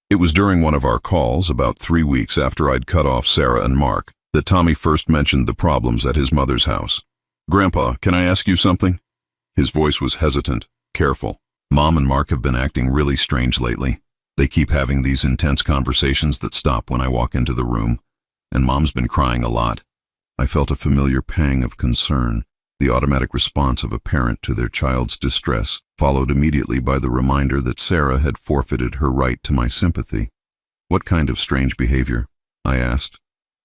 It was during one of our calls, about 3 weeks after I'd cut off Sarah and Mark, that Tommy first mentioned the problems at his mother's house. "Grandpa, can I ask you something?" His voice was hesitant, careful. "Mom and Mark have been acting really strange lately. They keep having these intense conversations that stop when I walk into the room, and Mom's been crying a lot." I felt a familiar pang of concern, the automatic response of a parent to their child's distress, followed immediately by the reminder that Sarah had forfeited her right to my sympathy. "What kind of strange behavior?" I asked.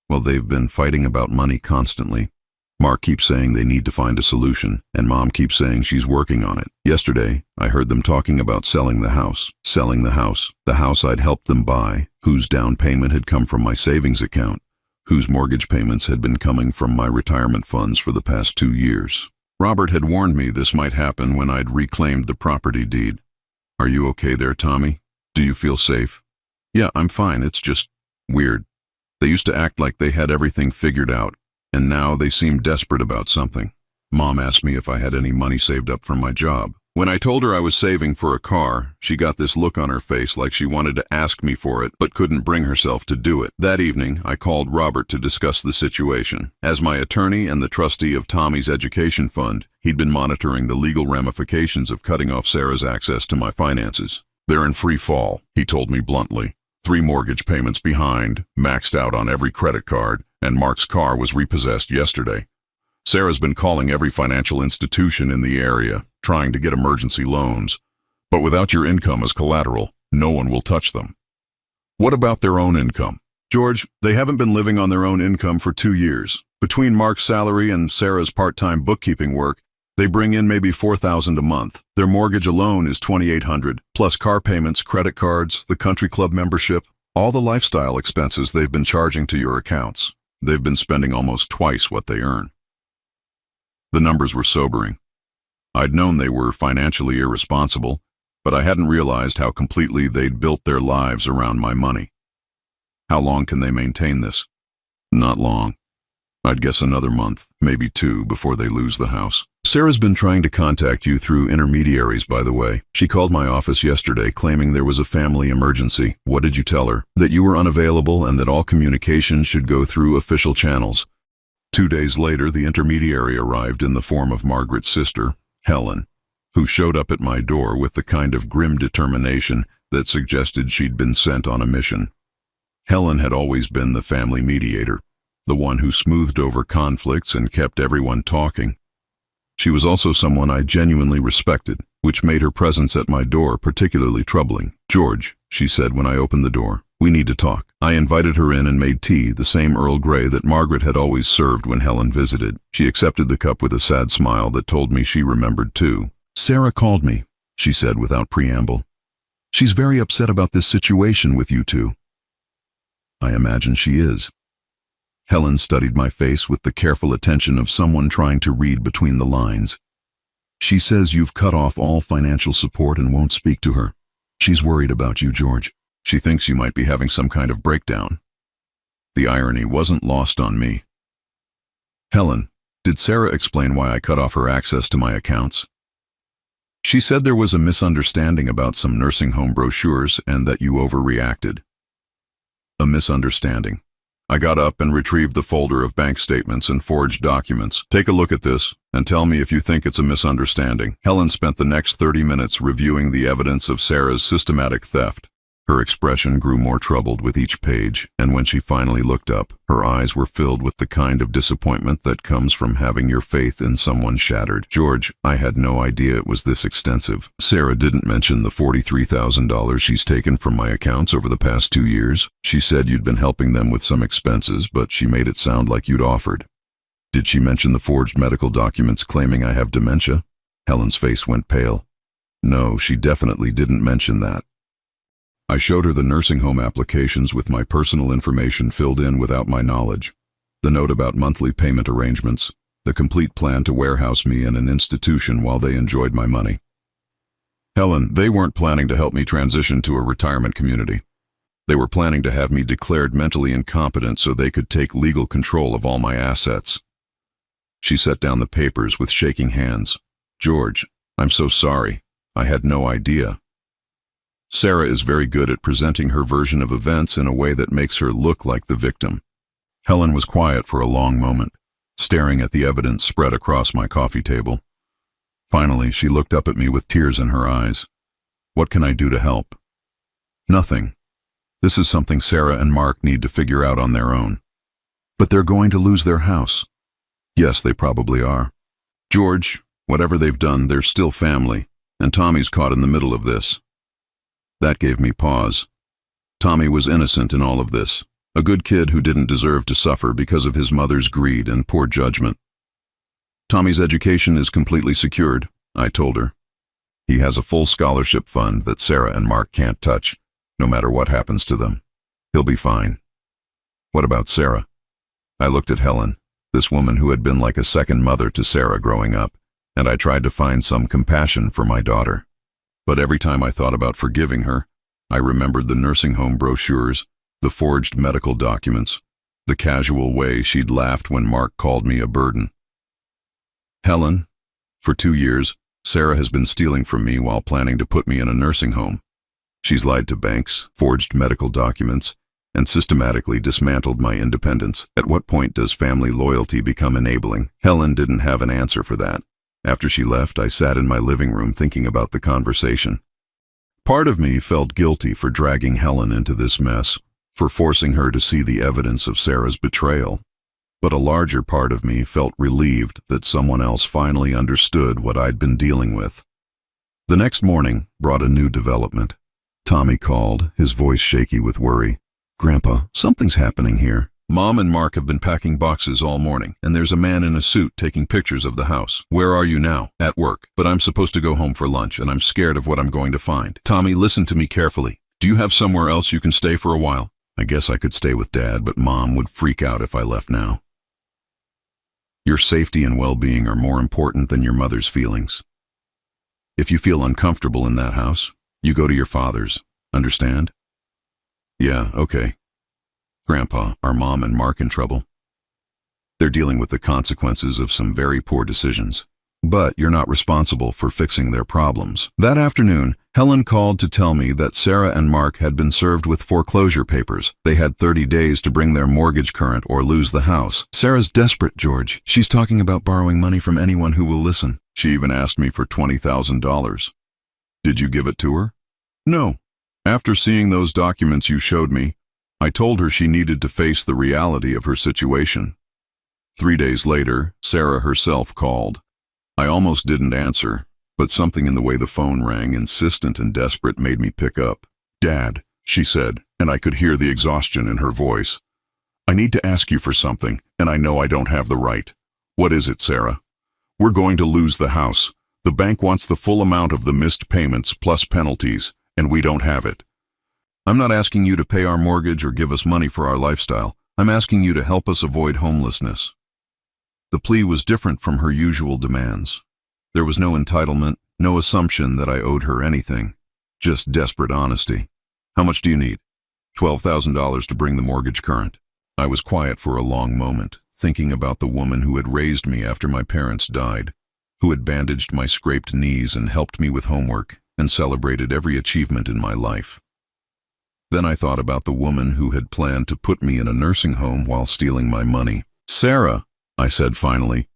"Well, they've been fighting about money constantly. Mark keeps saying they need to find a solution, and Mom keeps saying she's working on it. Yesterday, I heard them talking about selling the house. The house I'd helped them buy, whose down payment had come from my savings account, whose mortgage payments had been coming from my retirement funds for the past 2 years. Robert had warned me this might happen when I'd reclaimed the property deed. Are you okay there, Tommy? Do you feel safe?" "Yeah, I'm fine. It's just weird. They used to act like they had everything figured out, and now they seem desperate about something. Mom asked me if I had any money saved up from my job. When I told her I was saving for a car, she got this look on her face like she wanted to ask me for it, but couldn't bring herself to do it. That evening, I called Robert to discuss the situation. As my attorney and the trustee of Tommy's education fund, he'd been monitoring the legal ramifications of cutting off Sarah's access to my finances. "They're in free fall," he told me bluntly. 3 mortgage payments behind, maxed out on every credit card, and Mark's car was repossessed yesterday. Sarah's been calling every financial institution in the area, trying to get emergency loans. But without your income as collateral, no one will touch them." "What about their own income?" "George, they haven't been living on their own income for 2 years. Between Mark's salary and Sarah's part-time bookkeeping work, they bring in maybe $4,000 a month. Their mortgage alone is $2,800, plus car payments, credit cards, the country club membership, all the lifestyle expenses they've been charging to your accounts. They've been spending almost twice what they earn." The numbers were sobering. I'd known they were financially irresponsible, but I hadn't realized how completely they'd built their lives around my money. "How long can they maintain this?" "Not long. I'd guess another month, maybe 2, before they lose the house." "Sarah's been trying to contact you through intermediaries, by the way. She called my office yesterday claiming there was a family emergency." "What did you tell her?" "That you were unavailable and that all communication should go through official channels." 2 days later, the intermediary arrived in the form of Margaret's sister, Helen, who showed up at my door with the kind of grim determination that suggested she'd been sent on a mission. Helen had always been the family mediator, the one who smoothed over conflicts and kept everyone talking. She was also someone I genuinely respected, which made her presence at my door particularly troubling. "George," she said when I opened the door, "we need to talk." I invited her in and made tea, the same Earl Grey that Margaret had always served when Helen visited. She accepted the cup with a sad smile that told me she remembered too. "Sarah called me," she said without preamble. "She's very upset about this situation with you two." "I imagine she is." Helen studied my face with the careful attention of someone trying to read between the lines. "She says you've cut off all financial support and won't speak to her. She's worried about you, George. She thinks you might be having some kind of breakdown." The irony wasn't lost on me. "Helen, did Sarah explain why I cut off her access to my accounts?" "She said there was a misunderstanding about some nursing home brochures and that you overreacted." "A misunderstanding." I got up and retrieved the folder of bank statements and forged documents. "Take a look at this and tell me if you think it's a misunderstanding." Helen spent the next 30 minutes reviewing the evidence of Sarah's systematic theft. Her expression grew more troubled with each page, and when she finally looked up, her eyes were filled with the kind of disappointment that comes from having your faith in someone shattered. "George, I had no idea it was this extensive. Sarah didn't mention the $43,000 she's taken from my accounts over the past 2 years. She said you'd been helping them with some expenses, but she made it sound like you'd offered." "Did she mention the forged medical documents claiming I have dementia?" Helen's face went pale. "No, she definitely didn't mention that." I showed her the nursing home applications with my personal information filled in without my knowledge, the note about monthly payment arrangements, the complete plan to warehouse me in an institution while they enjoyed my money. "Helen, they weren't planning to help me transition to a retirement community. They were planning to have me declared mentally incompetent so they could take legal control of all my assets." She set down the papers with shaking hands. George, I'm so sorry. I had no idea. Sarah is very good at presenting her version of events in a way that makes her look like the victim. Helen was quiet for a long moment, staring at the evidence spread across my coffee table. Finally, she looked up at me with tears in her eyes. What can I do to help? Nothing. This is something Sarah and Mark need to figure out on their own. But they're going to lose their house. Yes, they probably are. George, whatever they've done, they're still family, and Tommy's caught in the middle of this. That gave me pause. Tommy was innocent in all of this, a good kid who didn't deserve to suffer because of his mother's greed and poor judgment. Tommy's education is completely secured, I told her. He has a full scholarship fund that Sarah and Mark can't touch, no matter what happens to them. He'll be fine. What about Sarah? I looked at Helen, this woman who had been like a second mother to Sarah growing up, and I tried to find some compassion for my daughter. But every time I thought about forgiving her, I remembered the nursing home brochures, the forged medical documents, the casual way she'd laughed when Mark called me a burden. Helen, for 2 years, Sarah has been stealing from me while planning to put me in a nursing home. She's lied to banks, forged medical documents, and systematically dismantled my independence. At what point does family loyalty become enabling? Helen didn't have an answer for that. After she left, I sat in my living room thinking about the conversation. Part of me felt guilty for dragging Helen into this mess, for forcing her to see the evidence of Sarah's betrayal. But a larger part of me felt relieved that someone else finally understood what I'd been dealing with. The next morning brought a new development. Tommy called, his voice shaky with worry. Grandpa, something's happening here. Mom and Mark have been packing boxes all morning, and there's a man in a suit taking pictures of the house. Where are you now? At work. But I'm supposed to go home for lunch, and I'm scared of what I'm going to find. Tommy, listen to me carefully. Do you have somewhere else you can stay for a while? I guess I could stay with Dad, but Mom would freak out if I left now. Your safety and well-being are more important than your mother's feelings. If you feel uncomfortable in that house, you go to your father's. Understand? Yeah, okay. Grandpa, are Mom and Mark in trouble? They're dealing with the consequences of some very poor decisions. But you're not responsible for fixing their problems. That afternoon, Helen called to tell me that Sarah and Mark had been served with foreclosure papers. They had 30 days to bring their mortgage current or lose the house. Sarah's desperate, George. She's talking about borrowing money from anyone who will listen. She even asked me for $20,000. Did you give it to her? No. After seeing those documents you showed me, I told her she needed to face the reality of her situation. 3 days later, Sarah herself called. I almost didn't answer, but something in the way the phone rang, insistent and desperate, made me pick up. Dad, she said, and I could hear the exhaustion in her voice. I need to ask you for something, and I know I don't have the right. What is it, Sarah? We're going to lose the house. The bank wants the full amount of the missed payments plus penalties, and we don't have it. I'm not asking you to pay our mortgage or give us money for our lifestyle. I'm asking you to help us avoid homelessness. The plea was different from her usual demands. There was no entitlement, no assumption that I owed her anything, just desperate honesty. How much do you need? $12,000 to bring the mortgage current. I was quiet for a long moment, thinking about the woman who had raised me after my parents died, who had bandaged my scraped knees and helped me with homework and celebrated every achievement in my life. Then I thought about the woman who had planned to put me in a nursing home while stealing my money. Sarah, I said finally,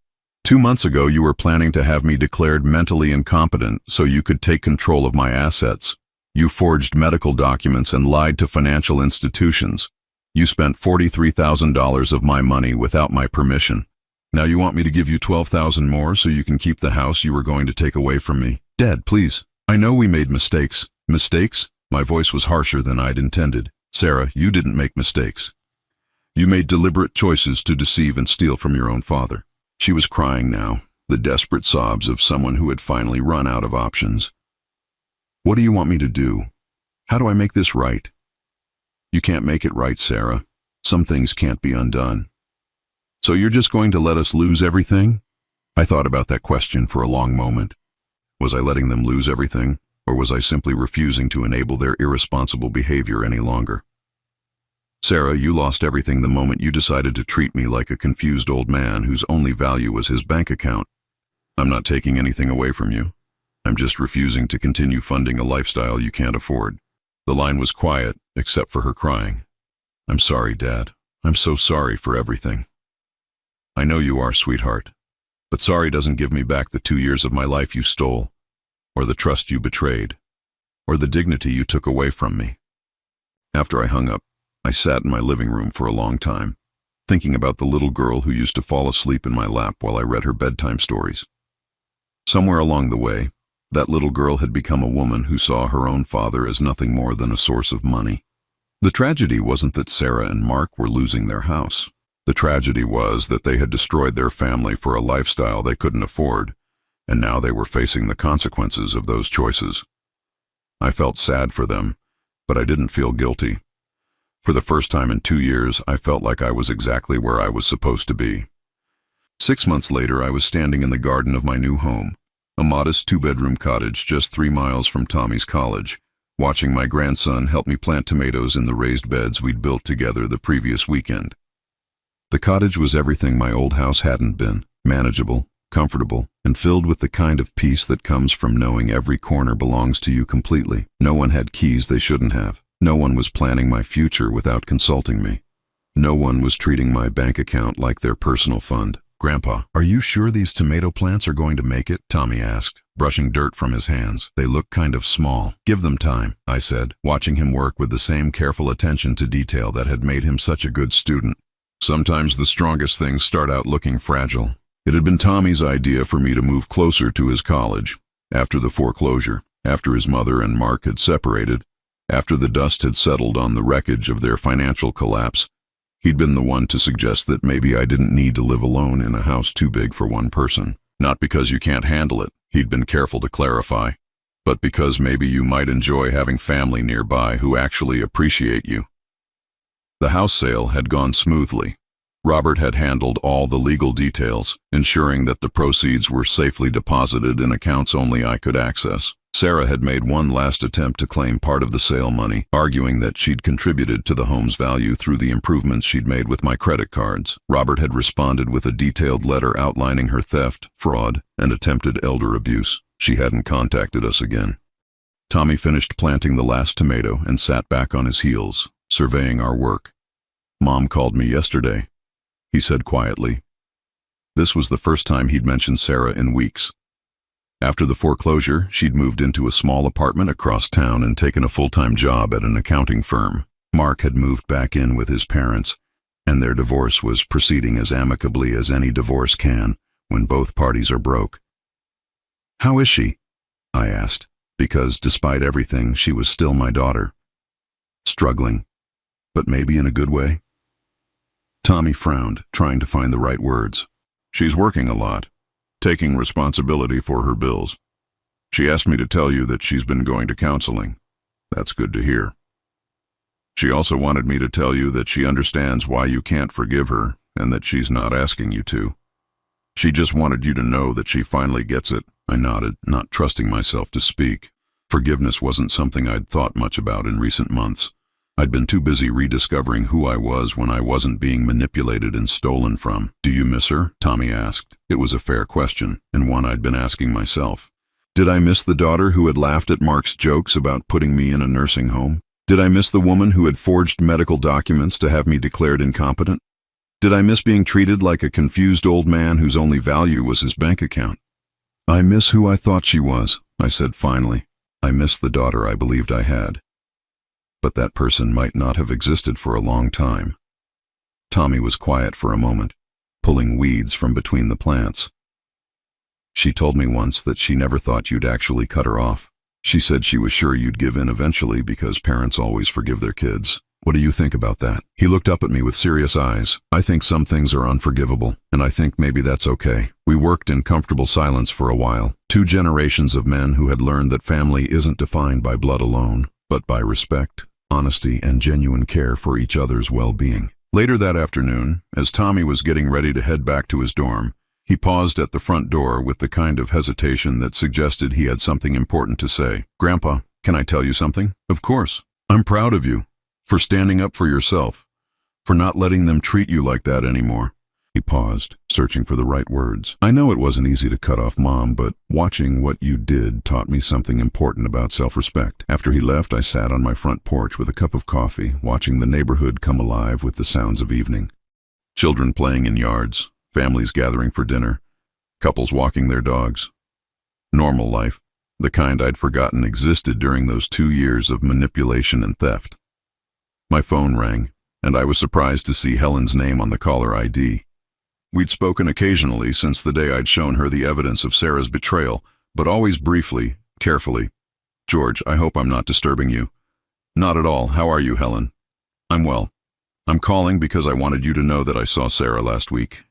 2 months ago you were planning to have me declared mentally incompetent so you could take control of my assets. You forged medical documents and lied to financial institutions. You spent $43,000 of my money without my permission. Now you want me to give you $12,000 more so you can keep the house you were going to take away from me? Dad, please. I know we made mistakes. Mistakes? My voice was harsher than I'd intended. Sarah, you didn't make mistakes. You made deliberate choices to deceive and steal from your own father. She was crying now, the desperate sobs of someone who had finally run out of options. What do you want me to do? How do I make this right? You can't make it right, Sarah. Some things can't be undone. So you're just going to let us lose everything? I thought about that question for a long moment. Was I letting them lose everything, or was I simply refusing to enable their irresponsible behavior any longer? Sarah, you lost everything the moment you decided to treat me like a confused old man whose only value was his bank account. I'm not taking anything away from you. I'm just refusing to continue funding a lifestyle you can't afford. The line was quiet, except for her crying. I'm sorry, Dad. I'm so sorry for everything. I know you are, sweetheart. But sorry doesn't give me back the 2 years of my life you stole, or the trust you betrayed, or the dignity you took away from me. After I hung up, I sat in my living room for a long time, thinking about the little girl who used to fall asleep in my lap while I read her bedtime stories. Somewhere along the way, that little girl had become a woman who saw her own father as nothing more than a source of money. The tragedy wasn't that Sarah and Mark were losing their house. The tragedy was that they had destroyed their family for a lifestyle they couldn't afford, and now they were facing the consequences of those choices. I felt sad for them, but I didn't feel guilty. For the first time in 2 years, I felt like I was exactly where I was supposed to be. 6 months later, I was standing in the garden of my new home, a modest 2-bedroom cottage just 3 miles from Tommy's college, watching my grandson help me plant tomatoes in the raised beds we'd built together the previous weekend. The cottage was everything my old house hadn't been: manageable, comfortable, and filled with the kind of peace that comes from knowing every corner belongs to you completely. No one had keys they shouldn't have. No one was planning my future without consulting me. No one was treating my bank account like their personal fund. Grandpa, are you sure these tomato plants are going to make it? Tommy asked, brushing dirt from his hands. They look kind of small. Give them time, I said, watching him work with the same careful attention to detail that had made him such a good student. Sometimes the strongest things start out looking fragile. It had been Tommy's idea for me to move closer to his college. After the foreclosure, after his mother and Mark had separated, after the dust had settled on the wreckage of their financial collapse, he'd been the one to suggest that maybe I didn't need to live alone in a house too big for one person. Not because you can't handle it, he'd been careful to clarify, but because maybe you might enjoy having family nearby who actually appreciate you. The house sale had gone smoothly. Robert had handled all the legal details, ensuring that the proceeds were safely deposited in accounts only I could access. Sarah had made one last attempt to claim part of the sale money, arguing that she'd contributed to the home's value through the improvements she'd made with my credit cards. Robert had responded with a detailed letter outlining her theft, fraud, and attempted elder abuse. She hadn't contacted us again. Tommy finished planting the last tomato and sat back on his heels, surveying our work. Mom called me yesterday, he said quietly. This was the first time he'd mentioned Sarah in weeks. After the foreclosure, she'd moved into a small apartment across town and taken a full-time job at an accounting firm. Mark had moved back in with his parents, and their divorce was proceeding as amicably as any divorce can when both parties are broke. How is she? I asked, because despite everything, she was still my daughter. Struggling, but maybe in a good way. Tommy frowned, trying to find the right words. She's working a lot, taking responsibility for her bills. She asked me to tell you that she's been going to counseling. That's good to hear. She also wanted me to tell you that she understands why you can't forgive her and that she's not asking you to. She just wanted you to know that she finally gets it. I nodded, not trusting myself to speak. Forgiveness wasn't something I'd thought much about in recent months. I'd been too busy rediscovering who I was when I wasn't being manipulated and stolen from. Do you miss her? Tommy asked. It was a fair question, and one I'd been asking myself. Did I miss the daughter who had laughed at Mark's jokes about putting me in a nursing home? Did I miss the woman who had forged medical documents to have me declared incompetent? Did I miss being treated like a confused old man whose only value was his bank account? I miss who I thought she was, I said finally. I miss the daughter I believed I had. But that person might not have existed for a long time. Tommy was quiet for a moment, pulling weeds from between the plants. She told me once that she never thought you'd actually cut her off. She said she was sure you'd give in eventually because parents always forgive their kids. What do you think about that? He looked up at me with serious eyes. I think some things are unforgivable, and I think maybe that's okay. We worked in comfortable silence for a while. 2 generations of men who had learned that family isn't defined by blood alone, but by respect, honesty, and genuine care for each other's well-being. Later that afternoon, as Tommy was getting ready to head back to his dorm, he paused at the front door with the kind of hesitation that suggested he had something important to say. Grandpa, can I tell you something? Of course. I'm proud of you, for standing up for yourself, for not letting them treat you like that anymore. He paused, searching for the right words. I know it wasn't easy to cut off Mom, but watching what you did taught me something important about self-respect. After he left, I sat on my front porch with a cup of coffee, watching the neighborhood come alive with the sounds of evening. Children playing in yards, families gathering for dinner, couples walking their dogs. Normal life, the kind I'd forgotten existed during those 2 years of manipulation and theft. My phone rang, and I was surprised to see Helen's name on the caller ID. We'd spoken occasionally since the day I'd shown her the evidence of Sarah's betrayal, but always briefly, carefully. George, I hope I'm not disturbing you. Not at all. How are you, Helen? I'm well. I'm calling because I wanted you to know that I saw Sarah last week.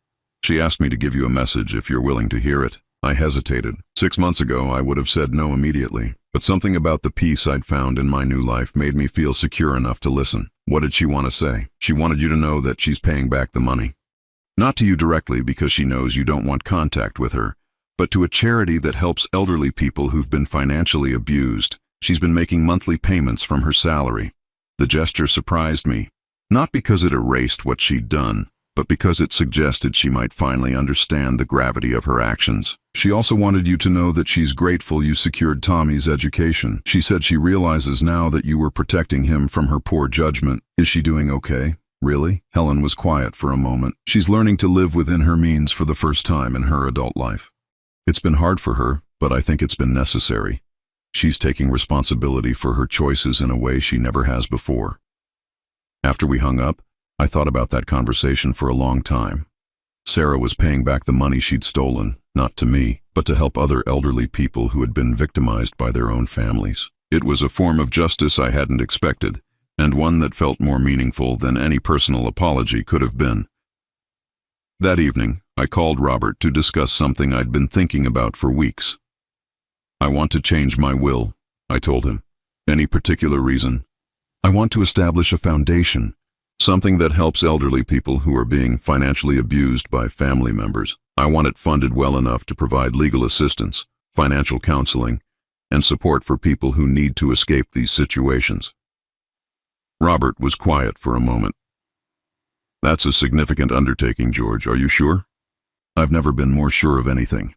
She asked me to give you a message if you're willing to hear it. I hesitated. 6 months ago, I would have said no immediately, but something about the peace I'd found in my new life made me feel secure enough to listen. What did she want to say? She wanted you to know that she's paying back the money. Not to you directly because she knows you don't want contact with her, but to a charity that helps elderly people who've been financially abused. She's been making monthly payments from her salary. The gesture surprised me, not because it erased what she'd done, but because it suggested she might finally understand the gravity of her actions. She also wanted you to know that she's grateful you secured Tommy's education. She said she realizes now that you were protecting him from her poor judgment. Is she doing okay? Really? Helen was quiet for a moment. She's learning to live within her means for the first time in her adult life. It's been hard for her, but I think it's been necessary. She's taking responsibility for her choices in a way she never has before. After we hung up, I thought about that conversation for a long time. Sarah was paying back the money she'd stolen, not to me, but to help other elderly people who had been victimized by their own families. It was a form of justice I hadn't expected, and one that felt more meaningful than any personal apology could have been. That evening, I called Robert to discuss something I'd been thinking about for weeks. I want to change my will, I told him. Any particular reason? I want to establish a foundation, something that helps elderly people who are being financially abused by family members. I want it funded well enough to provide legal assistance, financial counseling, and support for people who need to escape these situations. Robert was quiet for a moment. That's a significant undertaking, George. Are you sure? I've never been more sure of anything.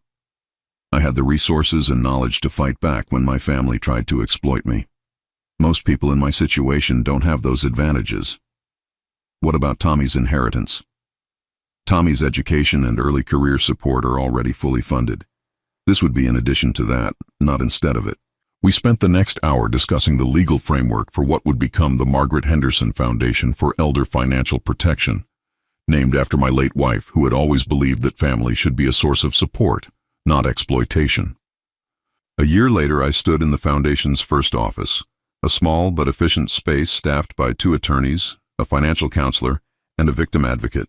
I had the resources and knowledge to fight back when my family tried to exploit me. Most people in my situation don't have those advantages. What about Tommy's inheritance? Tommy's education and early career support are already fully funded. This would be in addition to that, not instead of it. We spent the next hour discussing the legal framework for what would become the Margaret Henderson Foundation for Elder Financial Protection, named after my late wife, who had always believed that family should be a source of support, not exploitation. A year later, I stood in the foundation's first office, a small but efficient space staffed by 2 attorneys, a financial counselor, and a victim advocate.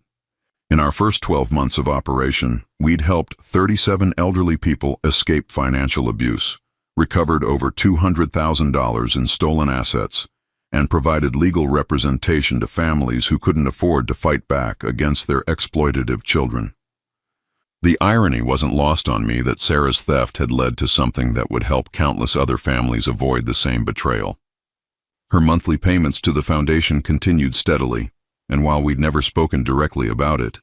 In our first 12 months of operation, we'd helped 37 elderly people escape financial abuse, recovered over $200,000 in stolen assets, and provided legal representation to families who couldn't afford to fight back against their exploitative children. The irony wasn't lost on me that Sarah's theft had led to something that would help countless other families avoid the same betrayal. Her monthly payments to the foundation continued steadily, and while we'd never spoken directly about it,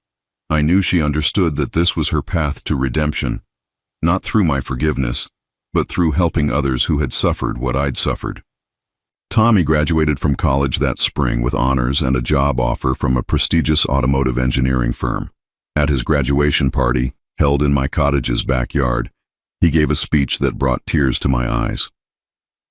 I knew she understood that this was her path to redemption, not through my forgiveness, but through helping others who had suffered what I'd suffered. Tommy graduated from college that spring with honors and a job offer from a prestigious automotive engineering firm. At his graduation party, held in my cottage's backyard, he gave a speech that brought tears to my eyes.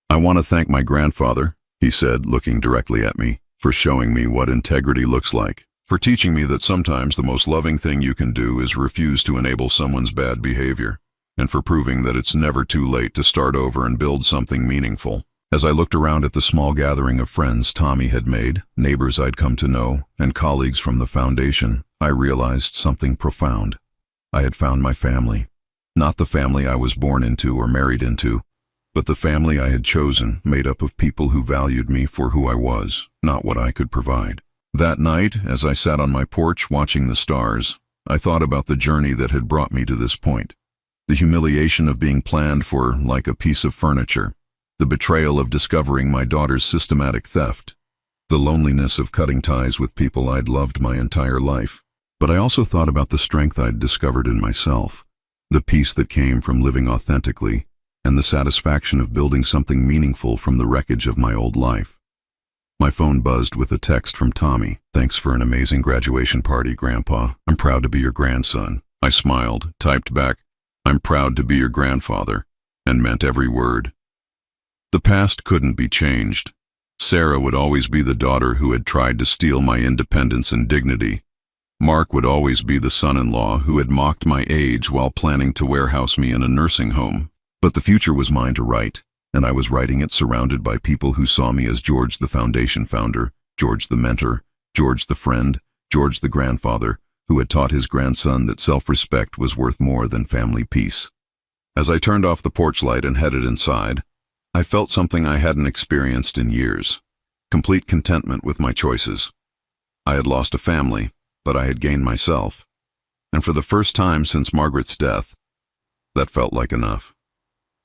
I want to thank my grandfather, he said, looking directly at me, for showing me what integrity looks like, for teaching me that sometimes the most loving thing you can do is refuse to enable someone's bad behavior, and for proving that it's never too late to start over and build something meaningful. As I looked around at the small gathering of friends Tommy had made, neighbors I'd come to know, and colleagues from the foundation, I realized something profound. I had found my family. Not the family I was born into or married into, but the family I had chosen, made up of people who valued me for who I was, not what I could provide. That night, as I sat on my porch watching the stars, I thought about the journey that had brought me to this point. The humiliation of being planned for like a piece of furniture, the betrayal of discovering my daughter's systematic theft, the loneliness of cutting ties with people I'd loved my entire life. But I also thought about the strength I'd discovered in myself, the peace that came from living authentically, and the satisfaction of building something meaningful from the wreckage of my old life. My phone buzzed with a text from Tommy. "Thanks for an amazing graduation party, Grandpa. I'm proud to be your grandson." I smiled, typed back, "I'm proud to be your grandfather," and meant every word. The past couldn't be changed. Sarah would always be the daughter who had tried to steal my independence and dignity. Mark would always be the son-in-law who had mocked my age while planning to warehouse me in a nursing home. But the future was mine to write, and I was writing it surrounded by people who saw me as George the foundation founder, George the mentor, George the friend, George the grandfather, who had taught his grandson that self-respect was worth more than family peace. As I turned off the porch light and headed inside, I felt something I hadn't experienced in years: complete contentment with my choices. I had lost a family, but I had gained myself. And for the first time since Margaret's death, that felt like enough.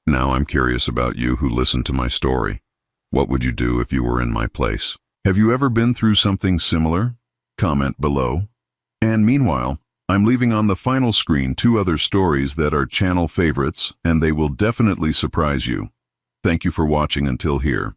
Now I'm curious about you who listened to my story. What would you do if you were in my place? Have you ever been through something similar? Comment below. And meanwhile, I'm leaving on the final screen 2 other stories that are channel favorites, and they will definitely surprise you. Thank you for watching until here.